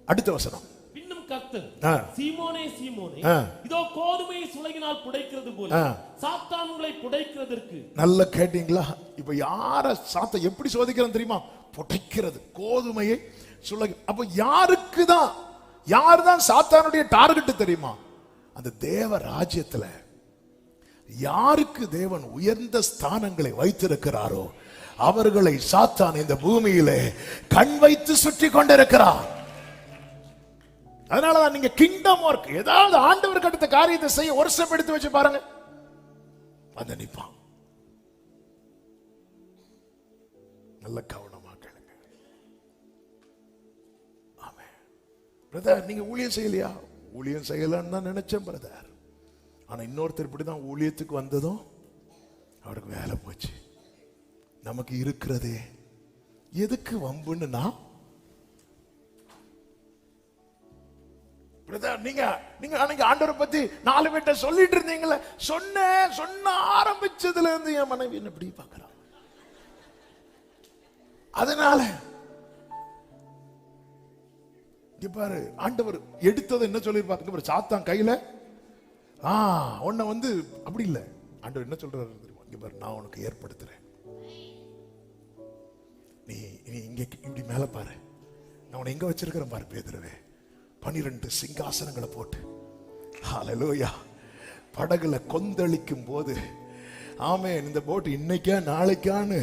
அடுத்த வசனம். பின்னும் கர்த்தர், சீமோனே சீமோனே, இதோ கோதுமையை சுலகினால் புடைக்கிறது போல சாத்தான் உங்களை புடைக்கிறதற்கு. நல்ல கேட்டீங்களா? இப்ப யார சாத்தான் எப்படி சோதிக்கிறான் தெரியுமா? புடைக்கிறது, கோதுமையை சுலகி. அப்ப யாருதான் சாத்தானுடைய டார்கெட் தெரியுமா? அந்த தேவ ராஜ்யத்துல யாருக்கு தேவன் உயர்ந்த ஸ்தானங்களை வைத்திருக்கிறாரோ அவர்களை சாத்தான் இந்த பூமியிலே கண் வைத்து சுற்றி கொண்டிருக்கிறார். அதனாலதான் நீங்க கிங்டம் ஒர்க், ஏதாவது ஆண்டவருக்கு அடுத்த காரியத்தை செய்ய ஒரு ஸ்டெப் எடுத்து வச்சு பாருங்க, வந்து நிப்பான். நல்ல கவனமா கேளுங்க. ஆமென். பிரதர், நீங்க ஊழியம் செய்யலையா? ஊழியம் செய்யலன்னு தான் நினைச்சேன் பிரதர். ஆனா இன்னொருத்தர் இப்படிதான் ஊழியத்துக்கு வந்ததும் அவருக்கு வேலை போச்சு. நமக்கு இருக்கிறதே எதுக்கு வம்புன்னு நான் நீங்க அன்னைக்கு ஆண்டவரை பத்தி 4 பேர்ட்ட சொல்லிட்டு இருந்தீங்களே, சொன்ன ஆரம்பிச்சதுல இருந்து என் மனைவி என்ன இப்படி பார்க்கறான். அதனால இங்க பாரு, ஆண்டவர் எடுத்தது என்ன சொல்லிருப்பாரு? சாத்தான் கையில உன்னை வந்து அப்படி இல்லை. ஆண்டவர் என்ன சொல்றாரு தெரியுமா? இங்க பாரு, நான் உனக்கு ஏற்படுத்துறேன். நீ இங்க இப்படி மேல பாரு, நான் உன்னை எங்க வச்சிருக்கிறேன் பாரு பேதுருவே. 12 சிங்காசனங்களை போட்டு ஹல்லேலூயா படகுல கொந்தளிக்கும் போது, ஆமென், இந்த போட் இன்னைக்கா நாளைக்கான்னு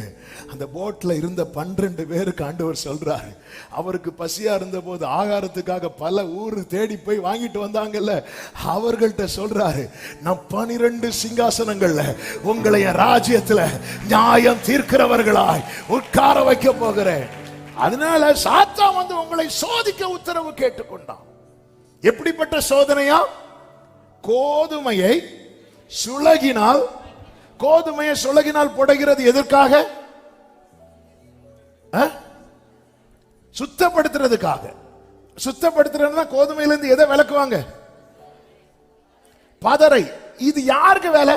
அந்த போட்ல இருந்த 12 பேருக்கு ஆண்டவர் சொல்றாரு. அவருக்கு பசியா இருந்த போது ஆகாரத்துக்காக பல ஊரு தேடி போய் வாங்கிட்டு வந்தாங்கல்ல, அவர்கள்ட்ட சொல்றாரு, நான் 12 சிங்காசனங்கள்ல உங்களை ராஜ்யத்துல நியாயம் தீர்க்கிறவர்களாய் உட்கார வைக்க போகிறேன். அதனால சாத்தான் வந்து உங்களை சோதிக்க உத்தரவு கேட்டுக்கொண்டான். எப்படிப்பட்ட சோதனையா? கோதுமையை சுலகினால் புடைகிறது எதற்காக? சுத்தப்படுத்துறதுக்காக. சுத்தப்படுத்துறதுனா கோதுமையிலிருந்து எதை விளக்குவாங்க? பதரை. இது யாருக்கு வேலை?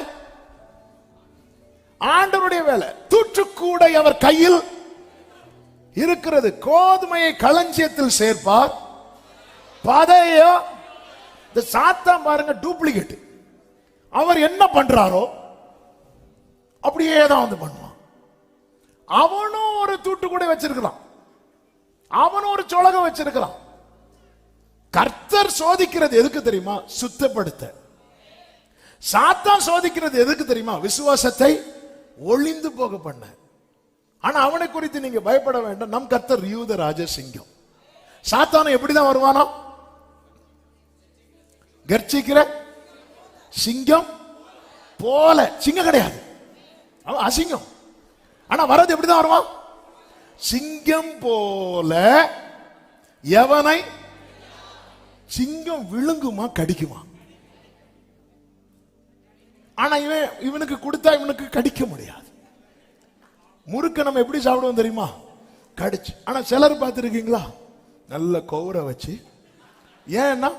ஆண்டவருடைய வேலை. தூற்றுக்கூடை அவர் கையில் இருக்கிறது. கோதுமையை களஞ்சியத்தில் சேர்ப்பார், பதையோ இந்த சாத்தான் பாருங்க டூப்ளிகேட். அவர் என்ன பண்றாரோ அப்படியே தான் வந்து பண்ணுவான். அவனும் ஒரு தூட்டு கூட வச்சிருக்கலாம், அவனும் ஒரு சொலகம் வச்சிருக்கலாம். கர்த்தர் சோதிக்கிறது எதுக்கு தெரியுமா? சுத்தப்படுத்த. சாத்தான் சோதிக்கிறது எதுக்கு தெரியுமா? விசுவாசத்தை ஒளிந்து போக பண்ண. ஆனா அவனை குறித்து நீங்க பயப்பட வேண்டாம். நம் கர்த்தர் யூத ராஜ சிங்கம். சாத்தான எப்படிதான் வருவானோ? கர்ச்சிக்கிற சிங்கம் போல. சிங்கம் கிடையாது, அவன் அசிங்கம். ஆனா வரது எப்படிதான் வருவான்? சிங்கம் போல. எவனை? சிங்கம் விழுங்குமா கடிக்குமா? ஆனா இவனுக்கு கொடுத்தா இவனுக்கு கடிக்க முடியாது. முறுக்க நம்ம எப்படி சாப்பிடுவோம் தெரியுமா? கடிச்சு. ஆனா சிலர் பார்த்திருக்கீங்களா? நல்ல கௌர வச்சு. ஏன்னா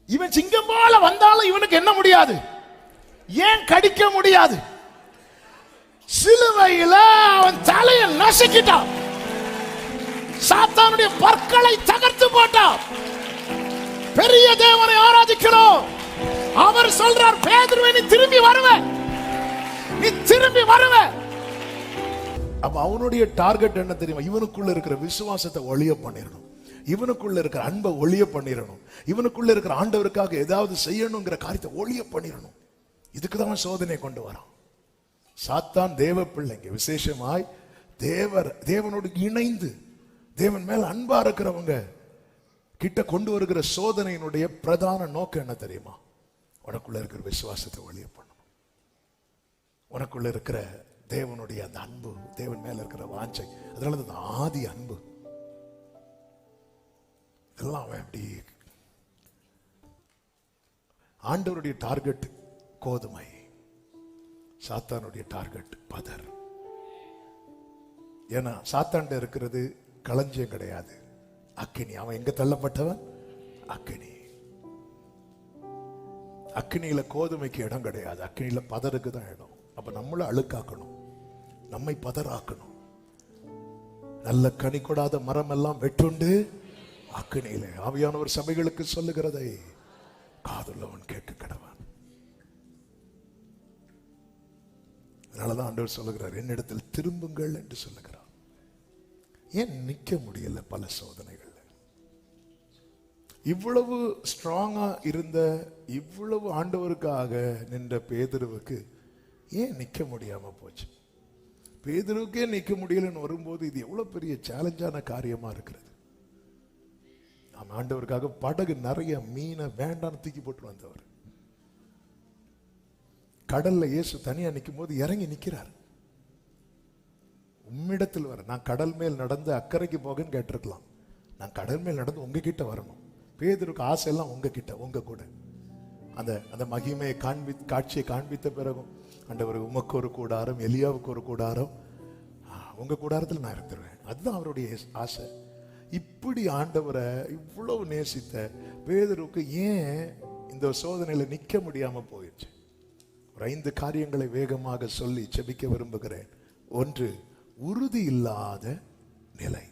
இவன் சிங்கம் போல வந்தாலும் இவனுக்கு என்ன முடியாது? ஏன் கடிக்க முடியாது? சிலுவையில அவன் தலையை நசுக்கிட்டான், சாத்தானுடைய பற்களை தகர்த்து போட்டான். பெரிய தேவனை ஆராதிக்கிறோம். அவர் சொல்றார், பேதுருவே, நீ திரும்பி வருவ, நீ திரும்பி வருவ. அப்ப அவனுடைய டார்கெட் என்ன தெரியுமா? இவனுக்குள்ள இருக்கிற விசுவாசத்தை ஒளிய பண்ணிடணும், இவனுக்குள்ள இருக்கிற அன்பை ஒளிய பண்ணிடணும், இவனுக்குள்ள இருக்கிற ஆண்டவருக்காக ஏதாவது செய்யணுங்கிற காரியத்தை ஒளிய பண்ணிடணும். இதுக்குதான் சோதனை கொண்டு வரான் சாத்தான். தேவ பிள்ளைங்க விசேஷமாய் தேவனோடு இணைந்து தேவன் மேல அன்பா இருக்கிறவங்க கிட்ட கொண்டு வருகிற சோதனையினுடைய பிரதான நோக்கம் என்ன தெரியுமா? உனக்குள்ள இருக்கிற விசுவாசத்தை ஒளிய பண்ணணும், உனக்குள்ள இருக்கிற தேவனுடைய அந்த அன்பு, தேவன் மேல இருக்கிற வாஞ்சை, அதனால அந்த ஆதி அன்பு எல்லாம் அவன் அப்படி. ஆண்டவருடைய டார்கெட் கோதுமை, சாத்தானுடைய டார்கெட் பதர். ஏன்னா சாத்தாண்ட இருக்கிறது களஞ்சியம் கிடையாது, அக்கினி. அவன் எங்க தள்ளப்பட்டவன்? அக்கினி. அக்கினியில கோதுமைக்கு இடம் கிடையாது, அக்கினியில பதருக்கு தான் இடம். அப்ப நம்மள அழுக்காக்கணும், நம்மை பதறாக்கணும். நல்ல கனி கொடாத மரம் எல்லாம் வெட்டுண்டு அக்கினியிலே. ஆவியானவர் சபைகளுக்கு சொல்லுகிறதை காதுள்ளவன் கேட்க கடவான். அதனாலதான் ஆண்டவர் சொல்லுகிறார், என்னிடத்தில் திரும்புங்கள் என்று சொல்லுகிறார். ஏன் நிக்க முடியல பல சோதனைகள்? இவ்வளவு ஸ்ட்ராங்கா இருந்த, இவ்வளவு ஆண்டவருக்காக நின்ற பேதுருவுக்கு ஏன் நிக்க முடியாம போச்சு? பேதுருவுக்கே நிக்க முடியலன்னு வரும்போது இது எவ்வளவு பெரிய சேலஞ்சான காரியமா இருக்கிறது. நாம் ஆண்டவருக்காக படகு நிறைய மீனை வேண்டான்னு தூக்கி போட்டு வந்தவர். கடல்ல இயேசு தனியா நிற்கும் போது இறங்கி நிற்கிறார். உம்மிடத்தில் வர, நான் கடல் மேல் நடந்து அக்கறைக்கு போகன்னு கேட்டிருக்கலாம். நான் கடல் மேல் நடந்து உங்ககிட்ட வரணும். பேதுருக்கு ஆசை எல்லாம் உங்ககிட்ட, உங்க கூட. அந்த அந்த மகிமையை காட்சியை காண்பித்த பிறகும் ஆண்டவர், உமக்கு ஒரு கூடாரம், எலியாவுக்கு ஒரு கூடாரம், உங்க கூடாரத்தில் நான் இருந்துருவேன். அதுதான் அவருடைய ஆசை. இப்படி ஆண்டவரை இவ்வளவு நேசித்த பேதுருக்கு ஏன் இந்த சோதனையில நிக்க முடியாம போயிடுச்சு? ஒரு 5 காரியங்களை வேகமாக சொல்லி செபிக்க விரும்புகிறேன். 1, உறுதி இல்லாத நிலை.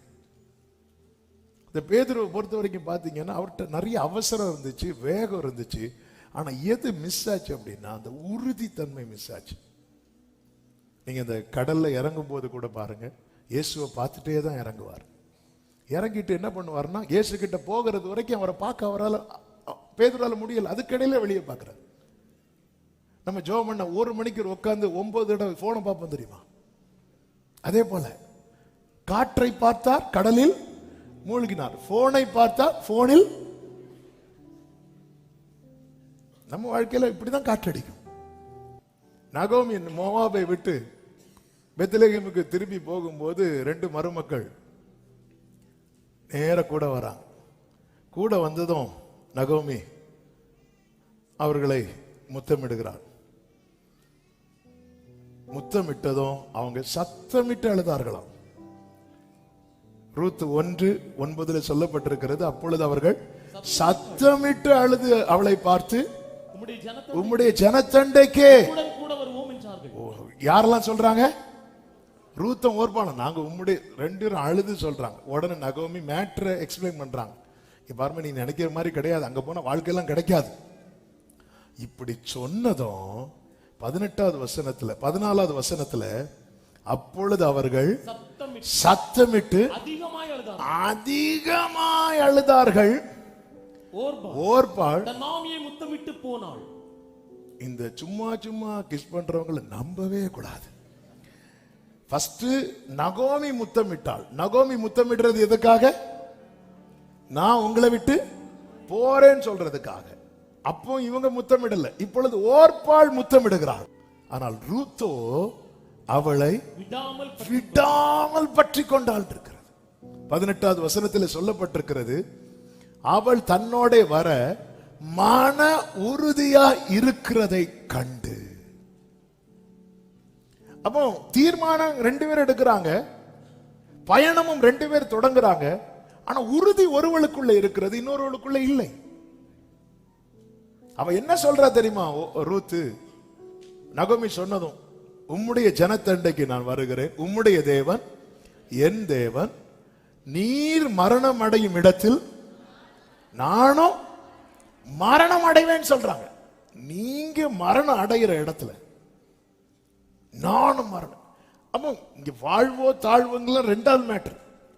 இந்த பேதுருவை பொறுத்த வரைக்கும் பாத்தீங்கன்னா அவர்கிட்ட நிறைய அவசரம் இருந்துச்சு, வேகம் இருந்துச்சு. ஆனா எது மிஸ் ஆச்சு அப்படின்னா அந்த உறுதித்தன்மை மிஸ் ஆச்சு. நீங்க இந்த கடல்ல இறங்கும் போது கூட பாருங்க, இயேசுவை பார்த்துட்டே தான் இறங்குவார். இறங்கிட்டு என்ன பண்ணுவார்னா, இயேசு கிட்ட போகிறது வரைக்கும் அவரை பார்க்க அவரால், பேதுரால முடியல. அதுக்கடையில வெளியே பார்க்கிறார். நம்ம ஜெபம் பண்ண 1 மணிக்கு உட்கார்ந்து 9 தடவை போனை பார்ப்போம் தெரியுமா? அதே போல காற்றை பார்த்தார், கடலில் மூழ்கினார். போனை பார்த்தார், போனில். நம்ம வாழ்க்கையில இப்படிதான் காற்றடிக்கும். நகோமி மோவாபை விட்டு பெத்லகேமுக்கு திரும்பி போகும்போது 2 மருமக்கள் நேர கூட வராங்க. கூட வந்ததும் நகோமி அவர்களை முத்தமிடுகிறார். முத்தமிட்டதும் அவங்க சத்தமிட்டு அழுதார்களாம். ரூத் 1:9 சொல்லப்பட்டிருக்கிறது, அப்பொழுது அவர்கள் சத்தமிட்டு அழுது அவளை பார்த்து, உம்முடைய ஜனத்தண்டைக்கே. யாரெல்லாம் சொல்றாங்க? ரூத்தும் ஓர்பானும். நாங்க உம்முடைய 2 பேரும் அழுது சொல்றாங்க. உடனே நகோமி மேட்ரை எக்ஸ்பிளைன் பண்றாங்க. பாருங்க, நீ நினைக்கிற மாதிரி கிடையாது, அங்க போன வாழ்க்கையெல்லாம் கிடைக்காது. இப்படி சொன்னதும் 18வது வசனத்துல 14வது வசனத்துல, அப்பொழுது அவர்கள் சத்தமிட்டு அதிகமாய் அழுதார்கள். ஓர்பாள் முத்தமிட்டு போனாள். இந்த சும்மா சும்மா கிஸ் பண்றவங்களை நம்பவே கூடாது. ஃபர்ஸ்ட் நகோமி முத்தமிட்டாள். நகோமி முத்தமிடுறது எதுக்காக? நான் உங்களை விட்டு போறேன்னு சொல்றதுக்காக. அப்போ இவங்க முத்தமிடல. இப்பொழுது ஓர்பாள் முத்தமிடுகிறாள். ஆனால் ரூத்தோ அவளை விடாமல் பற்றி கொண்டாள் இருக்கிறது. 18வது வசனத்தில் சொல்லப்பட்டிருக்கிறது, அவள் தன்னோட வர மன உறுதியா இருக்கிறதை கண்டு. அப்போ தீர்மானம் 2 பேர் எடுக்கிறாங்க, பயணமும் 2 பேர் தொடங்குறாங்க. ஆனா உறுதி ஒருவளுக்குள்ள இருக்கிறது, இன்னொருவளுக்குள்ள இல்லை. அவ என்ன சொல்றா தெரியுமா? ரூத்து நகோமி சொன்னதும், உம்முடைய ஜனத்தண்டைக்கு நான் வருகிறேன், உம்முடைய தேவன் என் தேவன், நீர் மரணம் அடையும் இடத்தில் நானும் மரணம் அடைவேன்னு சொல்றாங்க. நீங்க மரணம் அடைகிற இடத்துல நானும் மரணம். அப்போ இங்க வாழ்வோ தாழ்வுங்களாம் 2வது மேட்டர்.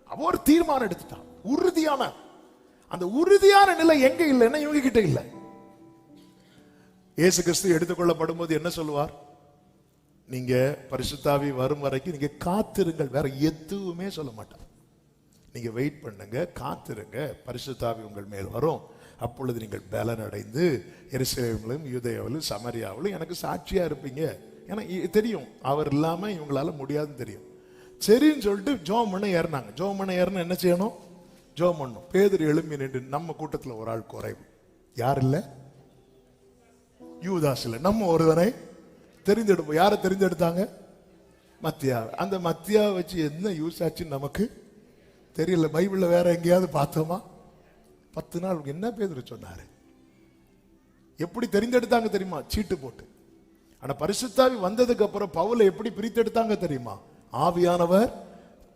அவ ஒரு தீர்மானம் எடுத்துட்டான், உறுதியான. அந்த உறுதியான நிலை எங்க இல்லைன்னா இவங்க கிட்ட இல்லை. இயேசு கிறிஸ்து எடுத்துக்கொள்ளப்படும் போது என்ன சொல்லுவார்? நீங்க பரிசுத்தாவி வரும் வரைக்கும் நீங்க காத்திருங்கள். வேற எதுவுமே சொல்ல மாட்டார். நீங்க வெயிட் பண்ணுங்க, காத்திருங்க, பரிசுத்தாவி உங்கள் மேல் வரும். அப்பொழுது நீங்கள் பலன் அடைந்து எருசலேமிலும் யூதேயாவிலும் சமரியாவிலும் எனக்கு சாட்சியா இருப்பீங்க ஏன்னா தெரியும் அவர் இல்லாம இவங்களால முடியாதுன்னு தெரியும். சரின்னு சொல்லிட்டு ஜோம் பண்ண ஏறினாங்க. ஜோம் பண்ண ஏறினா என்ன செய்யணும்? ஜோம் பண்ணும். பேதுரு எழும்பி நின்று, நம்ம கூட்டத்துல ஒரு ஆள் குறைவு. யார் இல்ல? யூதாஸ் இல்ல, நம்ம ஒருவனை தெரிந்தெடுப்போம். யாரை தெரிந்தெடுத்தாங்க? மத்தியா. அந்த மத்தியா வச்சு என்ன யூஸ் ஆச்சுன்னு நமக்கு தெரியல. பைபிள்ல வேற எங்கேயாவது பார்த்தோமா? 10 நாள் என்ன பேதுரு சொன்னாரு? எப்படி தெரிந்தெடுத்தாங்க தெரியுமா? சீட்டு போட்டு. ஆனா பரிசுத்தாவி வந்ததுக்கு அப்புறம் பவுலை எப்படி பிரித்தெடுத்தாங்க தெரியுமா? ஆவியானவர்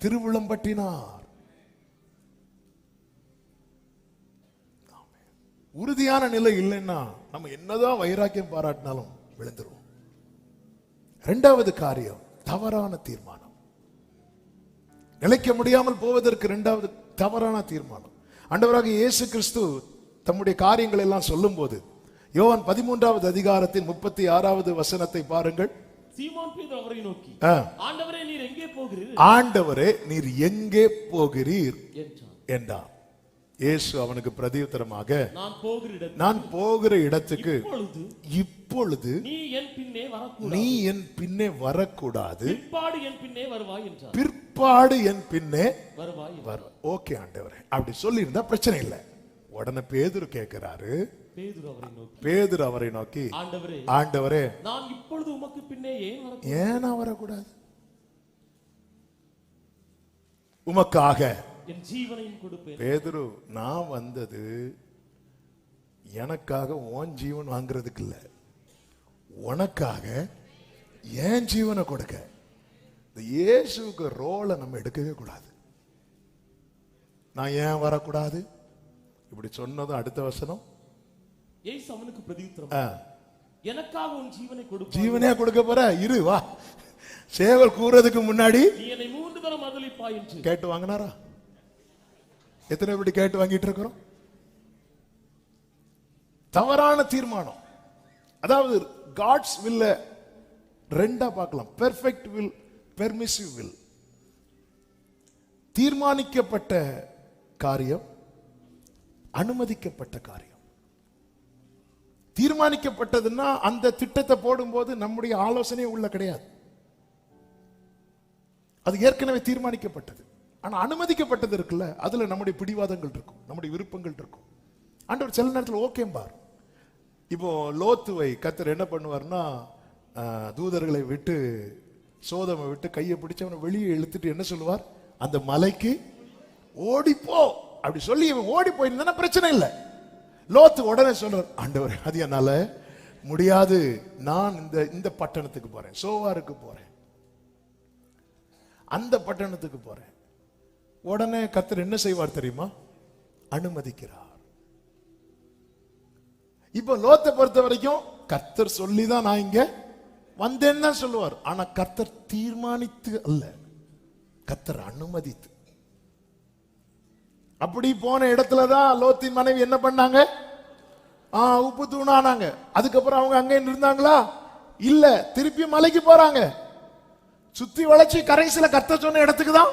திருவுளம் பற்றினார். உறுதியான நிலை இல்லைன்னா நம்ம என்னதான் வைராக்கியம் பாராட்டினாலும் விழுந்துருவோம். 2வது காரியம், தவறான தீர்மானம். நிலைக்க முடியாமல் போவதற்கு 2வது தவறான தீர்மானம். ஆண்டவராக இயேசு கிறிஸ்து தம்முடைய காரியங்கள் எல்லாம் சொல்லும் போது யோவான் 13வது அதிகாரத்தின் 36வது வசனத்தை பாருங்கள். சீமோன் பேதுரு அவரை நோக்கி, ஆண்டவரே நீர் எங்கே போகிறீர்? ஆண்டவரே நீர் எங்கே போகிறீர் என்றார். இயேசு அவனுக்கு பிரதியுத்தரமாக, நான் போகிற இடத்துக்கு இப்பொழுது நீ என் பின்னே வரக்கூடாது, பிற்பாடு என் பின்னே வருவாய் என்றார். பிற்பாடு என் பின்னே வருவாய். ஓகே ஆண்டவரே, அப்படி சொல்லி இருந்தா பிரச்சனை இல்லை. உடனே பேதுரு கேட்கிறாரு. பேதுரு அவரை நோக்கி, ஆண்டவரே நான் இப்பொழுது உமக்கு பின்னே ஏன் வரக்கூடாது? உமக்காக என் ஜீவனையும் கொடுப்பேன். பேதுரு, நான் வந்தது எனக்காக உன் ஜீவன் வாங்குறதுக்கு இல்ல, உனக்காக என் ஜீவனை கொடுக்க. இந்த இயேசுக்கு ரோலை நம்ம எடுக்கவே கூடாது. நான் ஏன் வரக்கூடாது? இப்படி சொன்னதும் அடுத்த வசனம், இயேசு அவனுக்கு பிரதியுத்தரம், எனக்காக உன் ஜீவனை கொடுப்பாய். ஜீவனே கொடுக்க போற, இரு வா. சேவல் கூறதுக்கு முன்னாடி நீ என்னை 3 தரம் மறுதலிப்பாய் என்று கேட்டு வாங்கினாரா? எத்தனை இப்படி கேட்டு வாங்கிட்டு இருக்கிறோம்? தவறான தீர்மானம். அதாவது காட்ஸ் வில் ரெண்டா பார்க்கலாம். Perfect will, permissive will. தீர்மானிக்கப்பட்ட காரியம், அனுமதிக்கப்பட்ட காரியம். தீர்மானிக்கப்பட்டதுன்னா அந்த திட்டத்தை போடும்போது நம்முடைய ஆலோசனை உள்ள கிடையாது. அது ஏற்கனவே தீர்மானிக்கப்பட்டது. ஆனா அனுமதிக்கப்பட்டது இருக்குல்ல, அதுல நம்முடைய பிடிவாதங்கள் இருக்கும், நம்முடைய விருப்பங்கள் இருக்கும். ஆண்டவர் சில நேரத்தில் ஓகேம்பார். இப்போ லோத்துவை கர்த்தர் என்ன பண்ணுவார்னா, தூதர்களை விட்டு, சோதமை விட்டு கையை பிடிச்சு அவனை வெளியே இழுத்துட்டு என்ன சொல்லுவார்? அந்த மலைக்கு ஓடிப்போ அப்படி சொல்லி இவன் ஓடி போயிருந்தா பிரச்சனை இல்லை. லோத்து உடனே சொல்றார், ஆண்டவர் அது என்னால முடியாது, நான் இந்த பட்டணத்துக்கு போறேன், சோவாருக்கு போறேன், அந்த பட்டணத்துக்கு போறேன். உடனே கர்த்தர் என்ன செய்வார் தெரியுமா? அனுமதிக்கிறார். இப்ப லோத்தை பொறுத்த வரைக்கும் கர்த்தர் சொல்லிதான் நான் இங்க வந்தேன்னு தான் சொல்லுவார். ஆனா கர்த்தர் தீர்மானித்து அல்ல, கர்த்தர் அனுமதித்து. அப்படி போன இடத்துலதான் லோத்தின் மனைவி என்ன பண்ணாங்க? உப்பு தூணானாங்க. அதுக்கப்புறம் அவங்க அங்கே இருந்தாங்களா? இல்ல, திருப்பி மலைக்கு போறாங்க. சுத்தி வளைச்சு கரைசில கர்த்தர் சொன்ன இடத்துக்கு தான்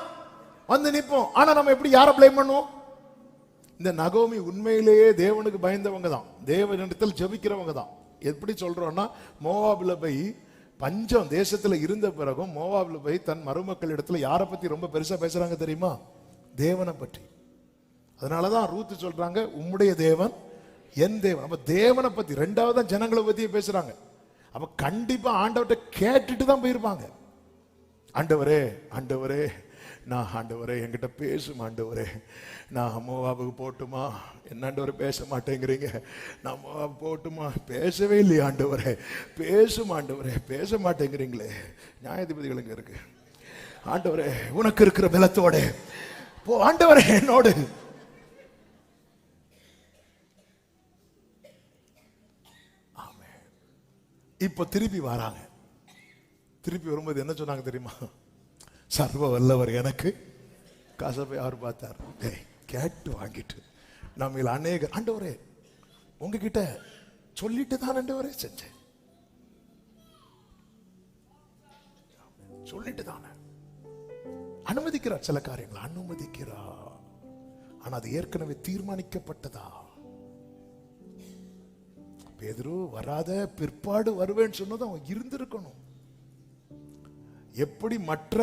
வந்து நிற்போம். ஆனா நம்ம எப்படி யாரை பிளேம் பண்ணுவோம்? இந்த நகோமி உண்மையிலேயே தேவனுக்கு பயந்தவங்க தான், தேவனிடத்தில் ஜெபிக்கிறவங்க தான். எப்படி சொல்றோம்னா, மோவாபில போய் பஞ்சம் தேசத்துல இருந்த பிறகும் மோவாபில போய் தன் மருமக்கள் இடத்துல யாரை பத்தி ரொம்ப பெருசா பேசுறாங்க தெரியுமா? தேவனை பற்றி. அதனாலதான் ரூத்து சொல்றாங்க, உம்முடைய தேவன் என் தேவன். அப்ப தேவனை பத்தி 2வது ஜனங்களை பத்தியே பேசுறாங்க. அப்ப கண்டிப்பா ஆண்டவர்கிட்ட கேட்டுட்டு தான் போயிருப்பாங்க. ஆண்டவரே, ஆண்டவரே, நான் ஆண்டவரே என்கிட்ட பேசும் ஆண்டவரே, நான் மோவாபுக்கு போட்டுமா? என்ன ஆண்டவரே பேச மாட்டேங்கிறீங்க? நான் மோவாபு போட்டுமா? பேசவே இல்லையா ஆண்டவரே? பேசும் ஆண்டவரே, பேச மாட்டேங்கிறீங்களே. நியாயாதிபதிகளுங்க இருக்கு. ஆண்டவரே உனக்கு இருக்கிற பலத்தோட போ ஆண்டவரே என்னோடு. இப்ப திருப்பி வராங்க. திருப்பி வரும்போது என்ன சொன்னாங்க தெரியுமா? சர்வ வல்லவர் எனக்கு கசப்பை அவர் பார்த்தார். கேட்டு வாங்கிட்டு நம்ம அநேக, ஆண்டவரே உங்ககிட்ட சொல்லிட்டு தான் ஆண்டவரே செஞ்சேன், சொல்லிட்டு தானே. அனுமதிக்கிறார், சில காரியங்களை அனுமதிக்கிறார். ஆனா அது ஏற்கனவே தீர்மானிக்கப்பட்டதா? பேதுரு வராத, பிற்பாடு வருவேன்னு சொன்னது அவன் இருந்திருக்கணும். எப்படி மற்ற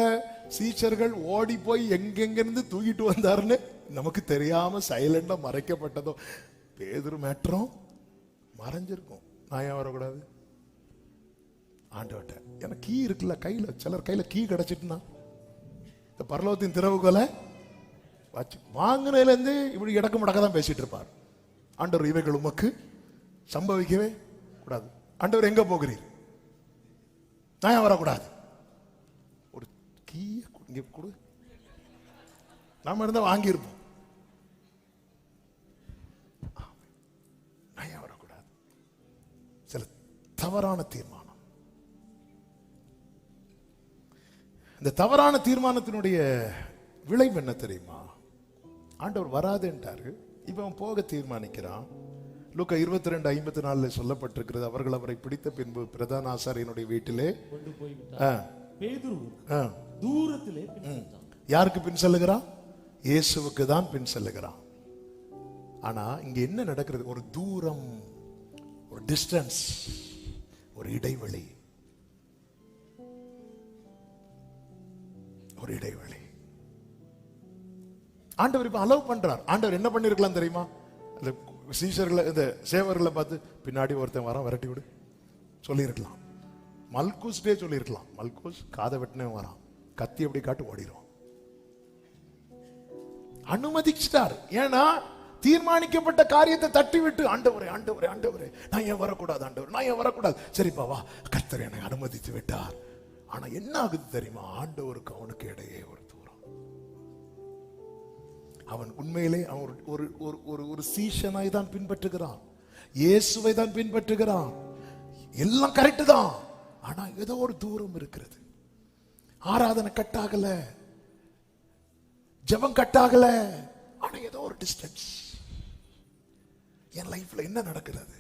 சீஷர்கள் ஓடி போய் எங்கெங்கிருந்து தூக்கிட்டு வந்தாருன்னு நமக்கு தெரியாம சைலண்டா மறைக்கப்பட்டதோ, பேதுரு மேட்டரும் மறைஞ்சிருக்கும். நான் ஏன் வரக்கூடாது? ஆண்டவட்ட எனக்கு கீ இருக்குல்ல கையில, சிலர் கையில கீ கிடைச்சிட்டுனா இந்த பரலோகத்தின் திறவுகோலை வச்சு வாங்கினதுல இருந்து இப்படி இடக்கு முடக்க தான் பேசிட்டு இருப்பார். ஆண்டவர் இவைகள் உமக்கு சம்பவிக்கவே கூடாது. ஆண்டவர் எங்க போகிறீர்? நான் ஏன் வரக்கூடாது? ஒரு கீய இங்க கொடு, நாம இருந்தா வாங்கியிருப்போம். நான் ஏன் வரக்கூடாது? சில தவறான தீர்மானம். இந்த தவறான தீர்மானத்தினுடைய விளைவு என்ன தெரியுமா? ஆண்டவர் வராதுன்ட்டாரு, இப்ப அவன் போக தீர்மானிக்கிறான். லூக்கா 22:54 சொல்லப்பட்டிருக்கிறது, அவர்கள் அவரை பிடித்த பின்பு பிரதான ஆசாரியனுடைய வீட்டிலே கொண்டு போய் விட்டார். பேதுரு தூரத்திலே பின் சென்றான். யாருக்கு பின் செல்லுகிறான்? இயேசுவுக்கு தான் பின் செல்லுகிறான். ஆனா இங்க என்ன நடக்கிறது? ஒரு தூரம், ஒரு டிஸ்டன்ஸ், ஒரு இடைவெளி, ஒரு இடைவெளி. ஆண்டவர் இப்ப அலோவ் பண்றார். ஆண்டவர் என்ன பண்ணிருக்கலாம் தெரியுமா? அந்த சீஷர்களை, இந்த சேவர்களை பார்த்து பின்னாடி ஒருத்தன் வரான், விரட்டி விடு சொல்லியிருக்கலாம். மல்கூஸ்டே சொல்லியிருக்கலாம். மல்கூஸ் காதை வெட்டினே வரான், கத்தி எப்படி காட்டு ஓடிடும். அனுமதிச்சிட்டார். ஏன்னா தீர்மானிக்கப்பட்ட காரியத்தை தட்டி விட்டு, ஆண்டவரே ஆண்டவரே ஆண்டவரே நான் ஏன் வரக்கூடாது? ஆண்டவர் நான் ஏன் வரக்கூடாது? சரிப்பா வா, கர்த்தர் என்னை அனுமதித்து விட்டார். ஆனா என்ன ஆகுது தெரியுமா? ஆண்டவருக்கு அவனுக்கு இடையே ஒரு தூரம். அவன் உண்மையிலே அவன் ஒரு சீஷனாய் தான் பின்பற்றுகிறான், இயேசுவை தான் பின்பற்றுகிறான், எல்லாம் கரெக்ட் தான். ஆனா ஏதோ ஒரு தூரம் இருக்கிறது. ஆராதனை கட்டாகல, ஜெபம் கட்டாகல, ஆனா ஏதோ ஒரு டிஸ்டன்ஸ். என் லைஃப்ல என்ன நடக்கிறது?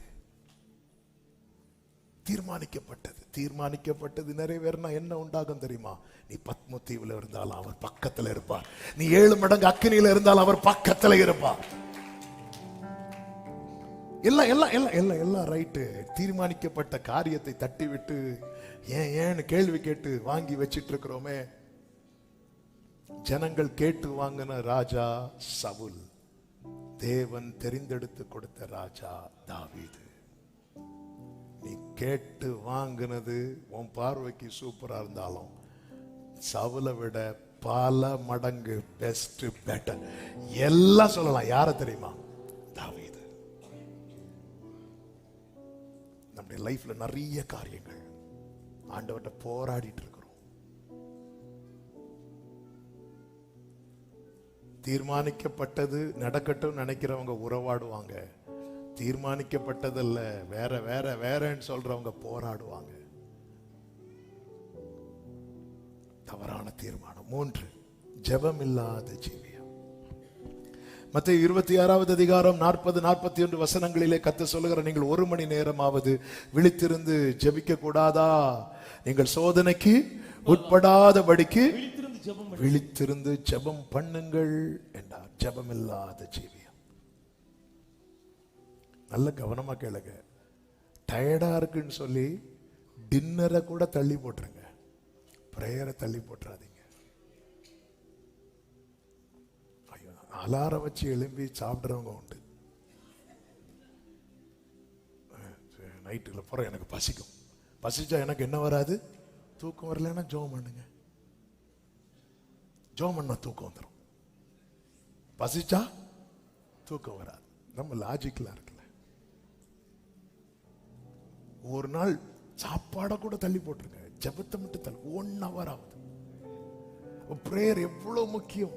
தீர்மானிக்கப்பட்டது நிறைவேறினா என்ன உண்டாகும் தெரியுமா? நீ பத்ம தீவுல இருந்தாலும் அவர் பக்கத்துல இருப்பார். நீ 7 மடங்கு அக்கினியில இருந்தாலும் அவர் பக்கத்துல இருப்பார். எல்லாம் எல்லாம் எல்லாம் எல்லாம் எல்லாம் ரைட்டு. தீர்மானிக்கப்பட்ட காரியத்தை தட்டி விட்டு ஏன்னு கேள்வி கேட்டு வாங்கி வச்சிட்டு இருக்கிறோமே. ஜனங்கள் கேட்டு வாங்கின ராஜா சவுல், தேவன் தெரிந்தெடுத்து கொடுத்த ராஜா தாவீது. நீ கேட்டு வாங்கினது உன் பார்வைக்கு சூப்பரா இருந்தாலும் சவுலை விட பல மடங்கு பெஸ்ட், பெட்டர் எல்லாம் சொல்லலாம். யார தெரியுமா? தாவீது. நம்முடைய லைஃப்ல நிறைய காரியங்கள் ஆண்டவர்கிட்ட போராடிட்டு இருக்கிறோம். தீர்மானிக்கப்பட்டது நடக்கட்டும் நினைக்கிறவங்க உறவாடுவாங்க. தீர்மானிக்கப்பட்டதல்ல வேற வேற வேறன்னு சொல்றவங்க போராடுவாங்க. தவறான தீர்மானம். 3, ஜெபம் இல்லாத ஜீவியம். மத்தேயு 26:40-41 வசனங்களிலே கர்த்தர் சொல்லுகிற, நீங்கள் 1 மணி நேரமாவது விழித்திருந்து ஜெபிக்க கூடாதா? நீங்கள் சோதனைக்கு உட்படாதபடிக்கு விழித்திருந்து ஜெபம் பண்ணுங்கள் என்றார். ஜெபம் இல்லாத ஜீவியம். நல்ல கவனமா கேளுங்க. டயர்டா இருக்குன்னு சொல்லி டின்னரை கூட தள்ளி போட்டுருங்க, பிரேயரை தள்ளி போட்டுறாதீங்க. ஐயோ, அலாரம் வச்சு எழும்பி சாப்பிட்றவங்க உண்டு. நைட்டுல போற எனக்கு பசிக்கும், பசிச்சா எனக்கு என்ன வராது? தூக்கம் வரலன்னா ஜோம் பண்ணுங்க. ஜோம் பண்ணா தூக்கம் வந்துடும், பசிச்சா தூக்கம் வராது. நம்ம லாஜிக்கலா இருக்குல்ல. ஒரு நாள் சாப்பாட கூட தள்ளி போட்டுருங்க, ஜெபத்தை மட்டும் தள்ளி 1 hour ஆகுது. பிரேயர் எவ்வளவு முக்கியம்.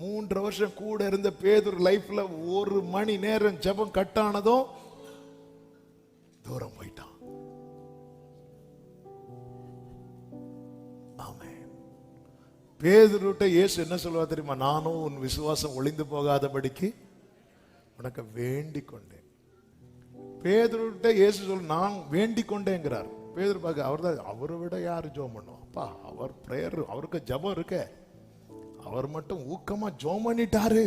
3 வருஷம் கூட இருந்த பேதுரு லைஃப்ல 1 மணி நேரம் ஜெபம் கட்டானதும் தூரம் போயிட்டான். ஆமென். பேதுருட்ட இயேசு என்ன சொல்லுவா தெரியுமா? நானும் உன் விசுவாசம் ஒளிந்து போகாதபடிக்கு உனக்கு வேண்டிக் கொண்டேன். பேதுருட்ட இயேசு சொல்ல, நான் வேண்டிக் கொண்டேங்கிறார். பேதுரு பார்க்க அவர்தான், அவரை விட யாரு ஜெபம் பண்ணும்? அப்பா, அவர் பிரேயர், அவருக்கு ஜெபம் இருக்க, அவர் மட்டும் ஊக்கமா ஜெபம் பண்ணிட்டாரு.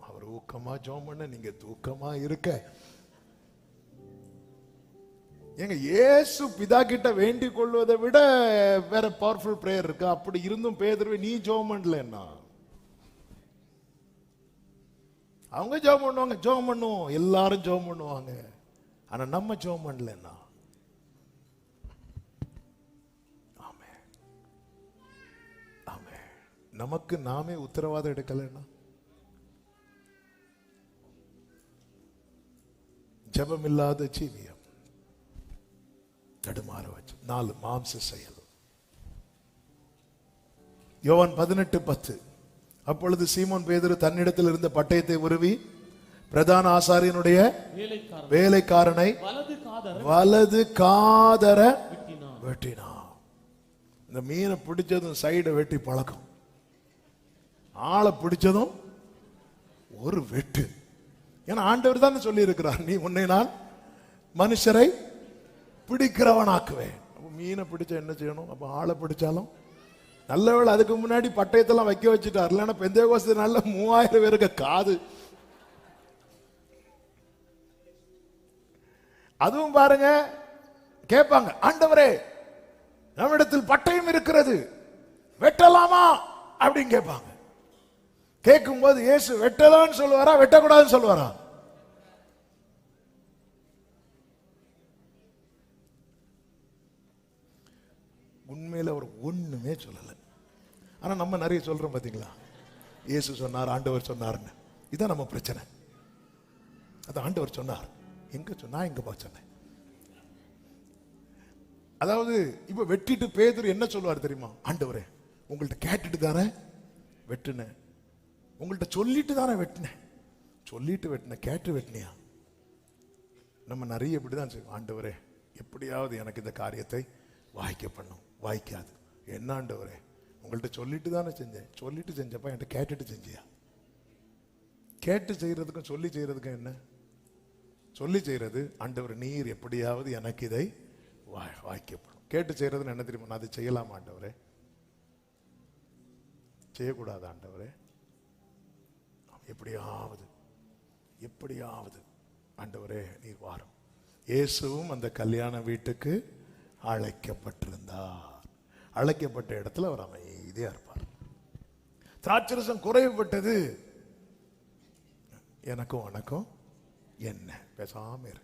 அவர் ஊக்கமா ஜெபம் பண்ண, நீங்க தூக்கமா இருக்க. எங்க இயேசு பிதா கிட்ட வேண்டிக் கொள்வதை விட வேற பவர்ஃபுல் பிரேயர் இருக்கு. அப்படி இருந்தும் பேதுருவே நீ ஜெபம் பண்ணலன்னா, அவங்க ஜெபம் பண்ணுவாங்க, ஜெபம் பண்ணுவோம், எல்லாரும் ஜெபம் பண்ணுவாங்க. ஆனா நம்ம ஜெபம் பண்ணலன்னா, ஆமே ஆமே, நமக்கு நாமே உத்தரவாதம் எடுக்கலன்னா, ஜெபம் இல்லாத ஜீவியம் தடுமாற வச்சு. 4 மாம்ச செயல். யோவான் 18:10. அப்பொழுது சீமோன் பேதுரு தன்னிடத்தில் இருந்த பட்டயத்தை உருவி பிரதான ஆசாரியனுடைய வேலைக்காரனை வலது காதர வெட்டினான். இந்த மீனை பிடிச்சதும் சைடை வெட்டி பழக்கம், ஆளை பிடிச்சதும் ஒரு வெட்டு. ஏன்னா ஆண்டவர் தான் சொல்லி இருக்கிறார், நீ உன்னை நான் மனுஷரை பிடிக்கிறவனாக்குவேன். மீனை பிடிச்சா என்ன செய்யணும்? அப்ப ஆளை பிடிச்சாலும் நல்ல வேளை அதுக்கு முன்னாடி பட்டயத்தெல்லாம் வைக்க வச்சுட்டார். இல்லைன்னா பெந்தேகோஸ்து நல்ல 3000 பேருக்கு காது. அதுவும் பாருங்க, கேட்பாங்க, ஆண்டவரே நம்மிடத்தில் பட்டயம் இருக்கிறது, வெட்டலாமா அப்படின்னு கேட்பாங்க. கேட்கும் போது இயேசு வெட்டலான்னு சொல்லுவாரா, வெட்டக்கூடாதுன்னு சொல்லுவாரா? உண்மையில அவர் ஒண்ணுமே சொல்லல. ஆனா நம்ம நிறைய சொல்றோம் பாத்தீங்களா, இயேசு சொன்னார், ஆண்டவர் சொன்னார்னு. இதான் நம்ம பிரச்சனை. அது ஆண்டவர் சொன்னார், எங்க சொன்னா எங்க பா சொன்னேன். அதாவது இப்ப வெட்டிட்டு பேதுரு என்ன சொல்லுவார் தெரியுமா? ஆண்டவரே உங்கள்ட்ட கேட்டுட்டு தானே வெட்டுனேன், உங்கள்ட்ட சொல்லிட்டு தானே வெட்டினேன், சொல்லிட்டு வெட்டினேன், கேட்டு வெட்டினியா? நம்ம நிறைய இப்படிதான் செய்வோம். ஆண்டவரே எப்படியாவது எனக்கு இந்த காரியத்தை வாய்க்க பண்ணும். வாய்க்காது. என்ன ஆண்டவரே உங்கள்ட்ட சொல்லிட்டு தானே செஞ்சேன், சொல்லிட்டு செஞ்சப்பா என்கிட்ட கேட்டுட்டு செஞ்சியா? கேட்டு செய்யறதுக்கும் சொல்லி செய்யறதுக்கும் என்ன? சொல்லி செய்யறது, ஆண்டவர் நீர் எப்படியாவது எனக்கு இதை வாய்க்கப்படும். கேட்டு செய்யறதுன்னு என்ன தெரியுமா? நான் அதை செய்யலாமா ஆண்டவரே? செய்யக்கூடாது ஆண்டவரே. எப்படியாவது எப்படியாவது ஆண்டவரே நீர் வாரும். இயேசுவும் அந்த கல்யாண வீட்டுக்கு அழைக்கப்பட்டிருந்தார். அழைக்கப்பட்ட இடத்துல அவர் அமைதியா இருப்பார். திராட்சரசம் குறைவுபட்டது, எனக்கும் உனக்கும் என்ன, பேசாம இரு.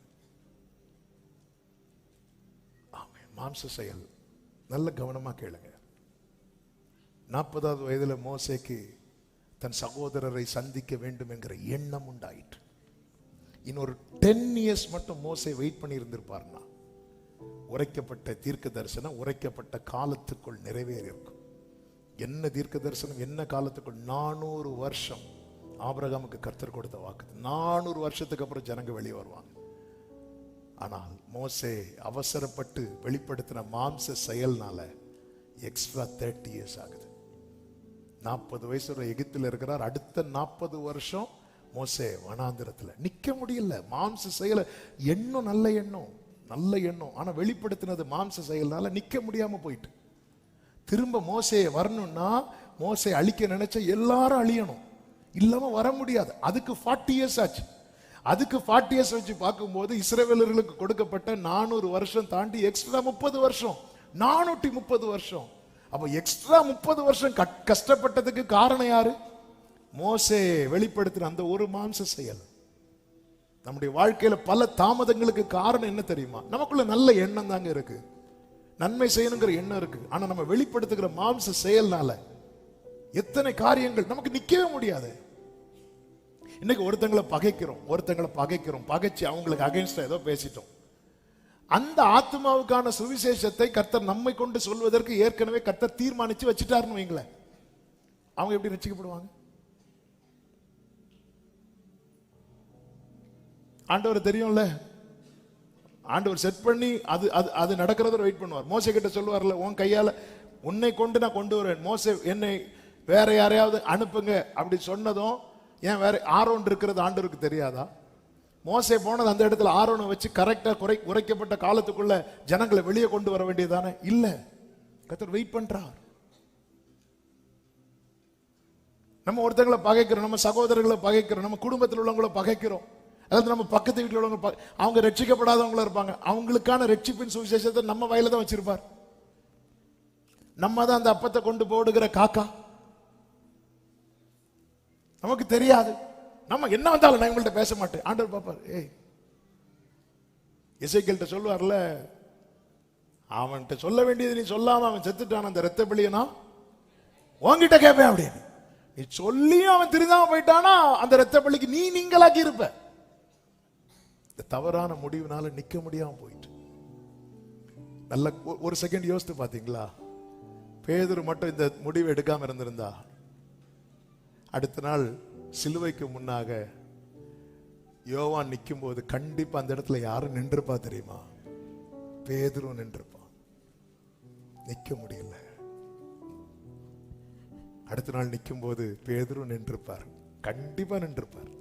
ஆமென். மாம்ச செயல் நல்ல கவனமா கேளுங்க. 40வது வயதுல மோசேக்கு தன் சகோதரரை சந்திக்க வேண்டும் என்கிற எண்ணம் உண்டாயிற்று. இன்னொரு 10 இயர்ஸ் மட்டும் மோசே வெயிட் பண்ணி இருந்திருப்பார்னா, உரைக்கப்பட்ட தீர்க்க தரிசனம் உரைக்கப்பட்ட காலத்துக்குள் நிறைவேறி இருக்கும். என்ன தீர்க்க தரிசனம், என்ன காலத்துக்குள்? 400 வருஷம் ஆபிரகாமுக்கு கர்த்தர் கொடுத்த வாக்கு. 400 வருஷத்துக்கு அப்புறம் ஜனங்க வெளியே வருவாங்க. ஆனால் மோசே அவசரப்பட்டு வெளிப்படுத்தின மாம்ச செயல்னால எக்ஸ்ட்ரா 30 இயர்ஸ் ஆகுது. 40 வயசுல எகிப்தில் இருக்கிறார். அடுத்த 40 வருஷம் மோசே வனாந்திரத்துல நிக்க முடியல. மாம்ச செயல எண்ணம், நல்ல எண்ணம், நல்ல எண்ணம், ஆனா வெளிப்படுத்தினது மாம்ச செயல்னால நிக்க முடியாம போயிட்டு. திரும்ப மோசே வரணும்னா, மோசே அழிக்க நினைச்ச எல்லாரும் அழியணும், இல்லாம வர முடியாது. அதுக்கு 40 இயர்ஸ் ஆச்சு. அதுக்கு 40 இயர்ஸ் வச்சு பார்க்கும்போது இஸ்ரவேலர்களுக்கு கொடுக்கப்பட்ட 400 வருஷம் தாண்டி எக்ஸ்ட்ரா 30 வருஷம், 430 வருஷம். அப்ப எக்ஸ்ட்ரா 30 வருஷம் கஷ்டப்பட்டதுக்கு காரணம் யாரு? மோசே வெளிப்படுத்தின அந்த ஒரு மாம்ச செயல். நம்முடைய வாழ்க்கையில பல தாமதங்களுக்கு காரணம் என்ன தெரியுமா? நமக்குள்ள நல்ல எண்ணம் தாங்க இருக்கு, நன்மை செய்யணுங்கிற எண்ணம் இருக்கு. ஆனா நம்ம வெளிப்படுத்துகிற மாம்ச செயல்னால எத்தனை காரியங்கள் நமக்கு நிக்கவே முடியாது. இன்னைக்கு ஒருத்தங்களை பகைக்கிறோம், பகைச்சு அவங்களுக்கு அகைன்ஸ்டா ஏதோ பேசிட்டோம். அந்த ஆத்மாவுக்கான சுவிசேஷத்தை கர்த்தர் நம்மை கொண்டு சொல்வதற்கு ஏற்கனவே கர்த்தர் தீர்மானிச்சு வச்சுட்டாருன்னு வைங்களேன். அவங்க எப்படி ரட்சிக்கப்படுவாங்க? ஆண்டவர் தெரியும்ல, ஆண்டவர் செட் பண்ணி அது நடக்கிறத வெயிட் பண்ணுவார். மோசே கிட்ட சொல்லுவார்ல, உன் கையால உன்னை கொண்டு நான் கொண்டு வரேன். மோசே என்னை வேற யாரையாவது அனுப்புங்க அப்படி சொன்னதும், ஏன் வேற ஆரோன் இருக்கிறது ஆண்டவருக்கு தெரியாதா? மோசே போனது அந்த இடத்துல ஆரோனை வச்சு கரெக்டா உரைக்கப்பட்ட காலத்துக்குள்ள ஜனங்களை வெளியே கொண்டு வர வேண்டியதானே? இல்ல, கர்த்தர் வெயிட் பண்றார். நம்ம ஒருத்தங்களை பகைக்கிறோம், நம்ம சகோதரர்களை பகைக்கிறோம், நம்ம குடும்பத்தில் உள்ளவங்களை பகைக்கிறோம். அதாவது நம்ம பக்கத்து வீட்டில் உள்ளவங்க அவங்க ரட்சிக்கப்படாதவங்களும் இருப்பாங்க. அவங்களுக்கான ரட்சிப்பின் சுவிசேஷத்தை நம்ம வயல தான் வச்சிருப்பார். நம்ம தான் அந்த அப்பத்தை கொண்டு போடுகிற காக்கா. நமக்கு தெரியாது. நம்ம என்ன வந்தாலும் நான் இவங்கள்ட்ட பேச மாட்டேன். ஆண்டவர் பாப்பார். ஏய், எசேக்கியேல்ட்ட சொல்லுவார்ல, அவன்கிட்ட சொல்ல வேண்டியது நீ சொல்லாம அவன் செத்துட்டான், அந்த ரத்த பலியனா உன்கிட்ட கேட்பேன் அப்படின்னு. நீ சொல்லியும் அவன் திருந்தாம போயிட்டானா அந்த ரத்த பலிக்கு நீ நீங்களாக்கி இருப்ப. இந்த தவறான முடிவுனால நிக்க முடியாம போயிட்டு. நல்ல ஒரு செகண்ட் யோசித்து பாத்தீங்களா? பேதுரு மட்டும் இந்த முடிவை எடுக்காம இருந்திருந்தா அடுத்த நாள் சிலுவைக்கு முன்னாக யோவான் நிற்கும் போது கண்டிப்பா அந்த இடத்துல யாரும் நின்றுப்பா தெரியுமா? பேதுரு நின்றுப்பான். நிக்க முடியல. அடுத்த நாள் நிற்கும் போது பேதுரு நின்றுப்பார். கண்டிப்பா நின்றுப்பார்.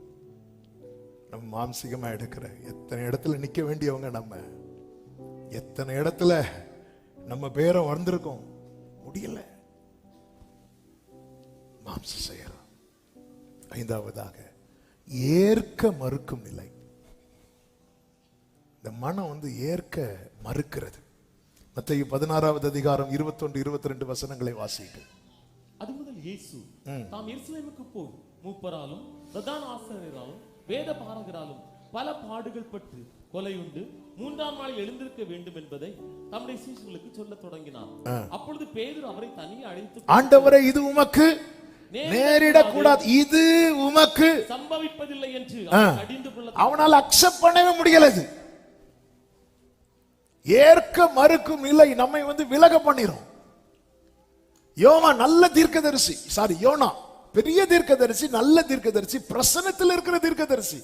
நம்ம மாம்சிகமா எடுக்கிற எத்தனை இடத்துல நிக்க வேண்டியவங்க, நம்ம எத்தனை இடத்துல நம்ம பேரை வந்திருக்கோம், முடியல. மாம்ச செயல். ஐந்தாவதாக ஏற்க மறுக்கும் நிலை. இந்த மனம் ஏற்க மறுக்கிறது. மத்தேயு 16வது அதிகாரம் 21, 22 வசனங்களை வாசியுங்கள். அது முதல் இயேசு தாம் எருசலேமுக்கு போய் மூப்பராலும் பிரதான ஆசாரியராலும் வேத பாரகராலும் பல பாடுகள் பட்டு கொலையுண்டு 3ஆம் நாளில் எழுந்திருக்க வேண்டும் என்பதை தம்முடைய சீஷர்களுக்கு சொல்ல தொடங்கினார். அப்பொழுது பேதுரு அவரை தனியே அழைத்து, ஆண்டவரே, இது உமக்கு நேரிடக்கூடாது, இது உமக்கு சம்பவிப்பதில்லை என்று கடிந்து கொள்ள அவனால் அக்செப்ட் பண்ணவே முடியல. ஏற்க மறுக்கும் நிலை நம்மை விலக பண்ணிரும். யோனா நல்ல தீர்க்கதரிசி, யோனா பெரிய தீர்க்கதரிசி, நல்ல தீர்க்கதரிசி, பிரசன்னத்தில் இருக்கிற தீர்க்கதரிசி.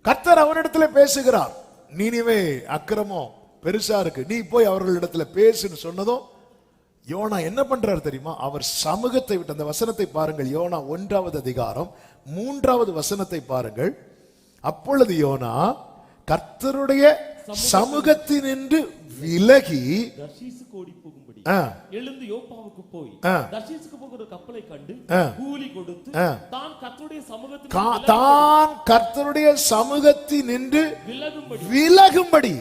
கர்த்தர் அவரிடத்துல பேசுகிறார். நீனிவே அக்கிரமம் பெருசா இருக்கு, நீ போய் அவர்களிடத்துல பேசுன்னு சொன்னதும் யோனா என்ன பண்றார் தெரியுமா? அவர் சமூகத்தை விட்டு, அந்த வசனத்தை பாருங்கள், யோனா 1வது அதிகாரம் 3வது வசனத்தை பாருங்கள். அப்பொழுது யோனா கர்த்தருடைய சமூகத்தினின்று விலகி தர்ஷீசுக்கு ஓடி போகும்படி எழுந்து யோப்பாவுக்கு போய் தர்ஷீசுக்கு போகிற கப்பலை கண்டு கூலி கொடுத்து தான் கர்த்தருடைய சமூகத்தினின்று விலகும்படி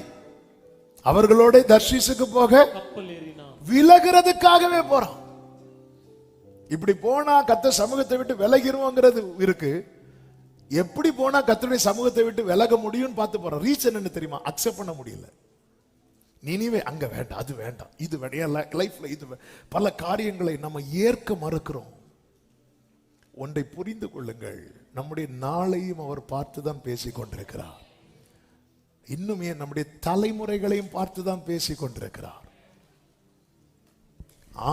அவர்களோட தர்ஷீசுக்கு போக கப்பல் ஏறினான். விலகிறதுக்காகவே போறான். இப்படி போனா கர்த்தர் சமூகத்தை விட்டு விலகிருவோங்கிறது இருக்கு. எப்படி போனா கர்த்தருடைய சமூகத்தை விட்டு விலக முடியும்னு பார்த்து போறோம். ரீசன் என்ன தெரியுமா? அக்செப்ட் பண்ண முடியல. நீனிவே அங்க வேண்டாம், அது வேண்டாம், இது வேண்டாம். லைஃப்ல இது பல காரியங்களை நம்ம ஏற்க மறுக்கிறோம். ஒன்றை புரிந்து கொள்ளுங்கள், நம்முடைய நாளையும் அவர் பார்த்துதான் பேசிக் கொண்டிருக்கிறார். இன்னும் ஏன் நம்முடைய தலைமுறைகளையும் பார்த்துதான் பேசிக் கொண்டிருக்கிறார்.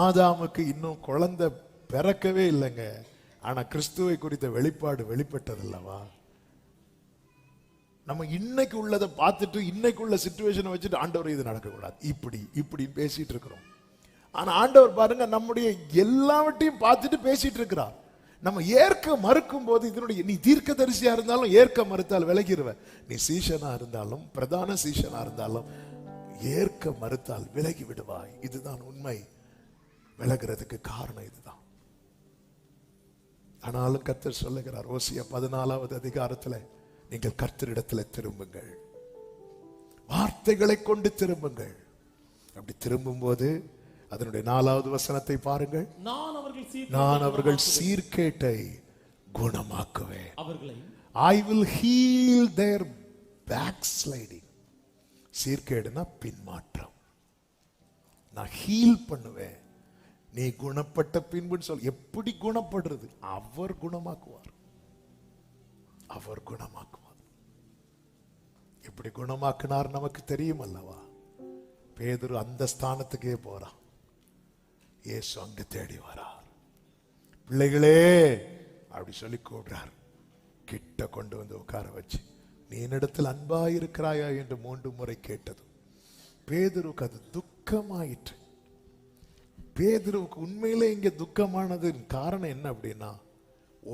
ஆதாமுக்கு இன்னும் குழந்தை பிறக்கவே இல்லைங்க. ஆனா கிறிஸ்துவை குறித்த வெளிப்பாடு வெளிப்பட்டதல்லவா? நம்ம இன்னைக்கு உள்ளதை பார்த்துட்டு இன்னைக்கு உள்ள சிச்சுவேஷனை வச்சுட்டு ஆண்டவர் இது நடக்கக்கூடாது இப்படி பேசிட்டு இருக்கிறோம். ஆனா ஆண்டவர் பாருங்க, நம்முடைய எல்லாவற்றையும் பார்த்துட்டு பேசிட்டு இருக்கிறார். நம்ம ஏற்க மறுக்கும் போது இதனுடைய, நீ தீர்க்கதரிசியா இருந்தாலும் ஏற்க மறுத்தால் விலகிடுவ. நீ சீஷனா இருந்தாலும் பிரதான சீஷனா இருந்தாலும் ஏற்க மறுத்தால் விலகி விடுவாய். இதுதான் உண்மை. விலகிறதுக்கு காரணம் இதுதான். ஆனாலும் கர்த்தர் சொல்லுகிறார், ஓசியா 14வது அதிகாரத்தில், நீங்கள் கர்த்தரிடத்தில் திரும்புங்கள், வார்த்தைகளை கொண்டு திரும்புங்கள். அப்படி திரும்பும் போது அதனுடைய 4வது வசனத்தை பாருங்கள். நான் அவர்கள் சீர்கேட்டை குணமாக்குவேன். I will heal their backsliding. சீர்கேடுனா பின்மாற்றம். நான் ஹீல் பண்ணுவேன். நீ குணப்பட்ட பின்புன்னு சொல். எப்படி குணப்படுறது? அவர் குணமாக்குவார். அவர் குணமாக்குவார். எப்படி குணமாக்கினார் நமக்கு தெரியும் அல்லவா? பேதுரு அந்த ஸ்தானத்துக்கே போறான். இயேசு அங்க தேடி வரார். பிள்ளைகளே அப்படி சொல்லி கூடுறார். கிட்ட கொண்டு வந்து உட்கார வச்சு, நீ என்னிடத்தில் அன்பாயிருக்கிறாயா என்று 3 முறை கேட்டதும் பேதுருக்கு அது துக்கமாயிற்று. பேதுருவுக்கு உண்மையிலே இங்க துக்கமானது காரணம் என்ன அப்படின்னா,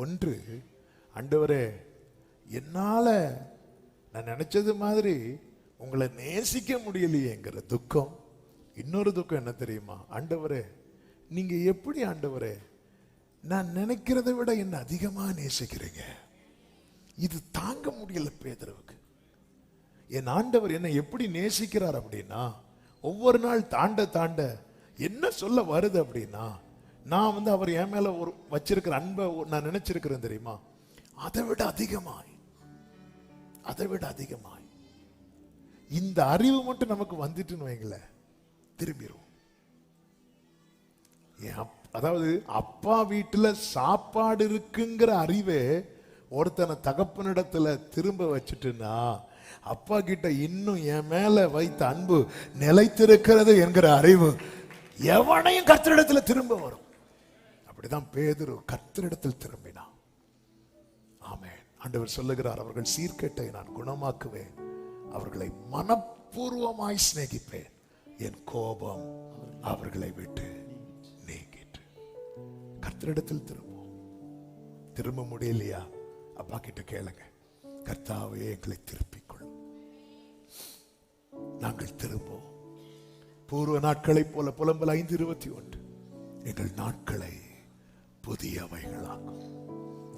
ஒன்று, ஆண்டவரே, என்னால நான் நினைச்சது மாதிரி உங்களை நேசிக்க முடியலையேங்கிற துக்கம். இன்னொரு துக்கம் என்ன தெரியுமா? ஆண்டவரே, நீங்க எப்படி ஆண்டவரே நான் நினைக்கிறதை விட என்ன அதிகமா நேசிக்கிறீங்க? இது தாங்க முடியல பேதுருவுக்கு. என் ஆண்டவர் என்னை எப்படி நேசிக்கிறார் அப்படின்னா, ஒவ்வொரு நாள் தாண்ட தாண்ட என்ன சொல்ல வருது அப்படின்னா, நான் அவர் என் மேல ஒரு வச்சிருக்கிற அன்பை நான் நினைச்சிருக்கிறேன் தெரியுமா, அதை விட அதிகமாய் இந்த அறிவு மட்டும் நமக்கு வந்துட்டுன்னு வைங்களேன், திரும்பிடுவோம். அதாவது அப்பா வீட்டுல சாப்பாடு இருக்குங்கிற அறிவே ஒருத்தனை தகப்பனிடத்துல திரும்ப வச்சுட்டுன்னா, அப்பா கிட்ட இன்னும் என் மேல வைத்த அன்பு நிலைத்திருக்கிறது என்கிற அறிவு எவனையும் கர்த்தரிடத்துல திரும்ப வரும். அப்படிதான் பேதுரு கர்த்தரிடத்தில் திரும்பினான். ஆமென். ஆண்டவர் சொல்லுகிறார், அவர்கள் சீர்கேட்டை நான் குணமாக்குவேன், அவர்களை மனப்பூர்வமாய் சிநேகிப்பேன், என் கோபம் அவர்களை விட்டு நீங்கிட்டு. கர்த்தரிடத்தில் திரும்ப முடியலையா, அப்பா கிட்ட கேளுங்க, கர்த்தாவே எங்களை திருப்பிக் கொள்ளும், நாங்கள் திரும்புவோம். பூர்வ நாட்களை போல புலம்பல் 5:21 எங்கள் நாட்களை புதியவைகளாக்கும்.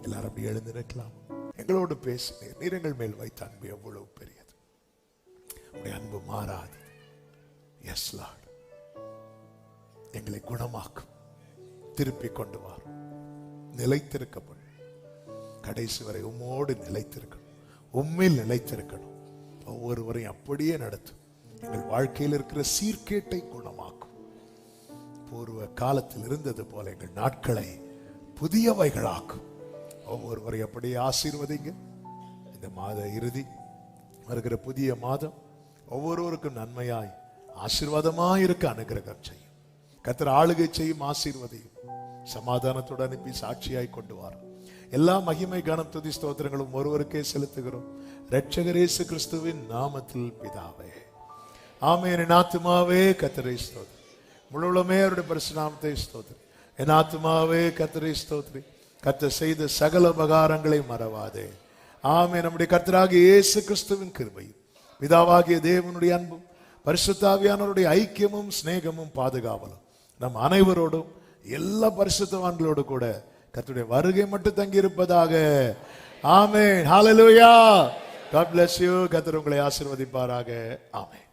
எல்லாரும் அப்படி எழுந்து நிற்கலாம். எங்களோடு பேசினீர், நீர் எங்கள் மேல் வைத்த அன்பு எவ்வளவு பெரியது, உடைய அன்பு மாறாது. எஸ் லார்ட், எங்களை குணமாக்கும், திருப்பிக் கொண்டு வார், நிலைத்திருக்கப்படும், கடைசி வரை உம்மோடு நிலைத்திருக்கணும், உம்மில் நிலைத்திருக்கணும். ஒவ்வொருவரையும் அப்படியே நடத்தும். எங்கள் வாழ்க்கையில் இருக்கிற சீர்கேட்டை குணமாக்கும். பூர்வ காலத்தில் இருந்தது போல எங்கள் நாட்களை புதியவைகளாக்கும். ஒவ்வொருவரையும் அப்படியே ஆசீர்வதிங்க. இந்த மாத இறுதி வருகிற புதிய மாதம் ஒவ்வொருவருக்கும் நன்மையாய் ஆசீர்வாதமாய் இருக்க அனுகிரகம் செய்யும். கர்த்தர் ஆளுகை செய்யும், ஆசீர்வதியும், சமாதானத்தோடு அனுப்பி சாட்சியாய் கொண்டு வாரும். எல்லா மகிமை கனம் துதி ஸ்தோத்திரங்களும் ஒருவருக்கே செலுத்துகிறோம், இரட்சகர் இயேசு கிறிஸ்துவின் நாமத்தில் பிதாவே. ஆமென். என் ஆத்துமாவே கர்த்தரை ஸ்தோத்திரி, முழு உள்ளமே அவருடைய பரிசுத்த நாமத்தை ஸ்தோத்திரி. என் ஆத்துமாவே கர்த்தரை ஸ்தோத்திரி, கர்த்தர் செய்த சகல உபகாரங்களை மறவாதே. ஆமென். நம்முடைய கர்த்தராகிய இயேசு கிறிஸ்துவின் கிருபையும் பிதாவாகிய தேவனுடைய அன்பும் பரிசுத்த ஆவியானவருடைய ஐக்கியமும் சிநேகமும் பாதுகாவலும் நம் அனைவரோடும் எல்லா பரிசுத்தவான்களோடு கூட கர்த்தருடைய வருகை மட்டும் தங்கி இருப்பதாக. ஆமென். ஹalleluya. God bless you. கர்த்தர் உங்களை ஆசீர்வதிப்பாராக. ஆமென்.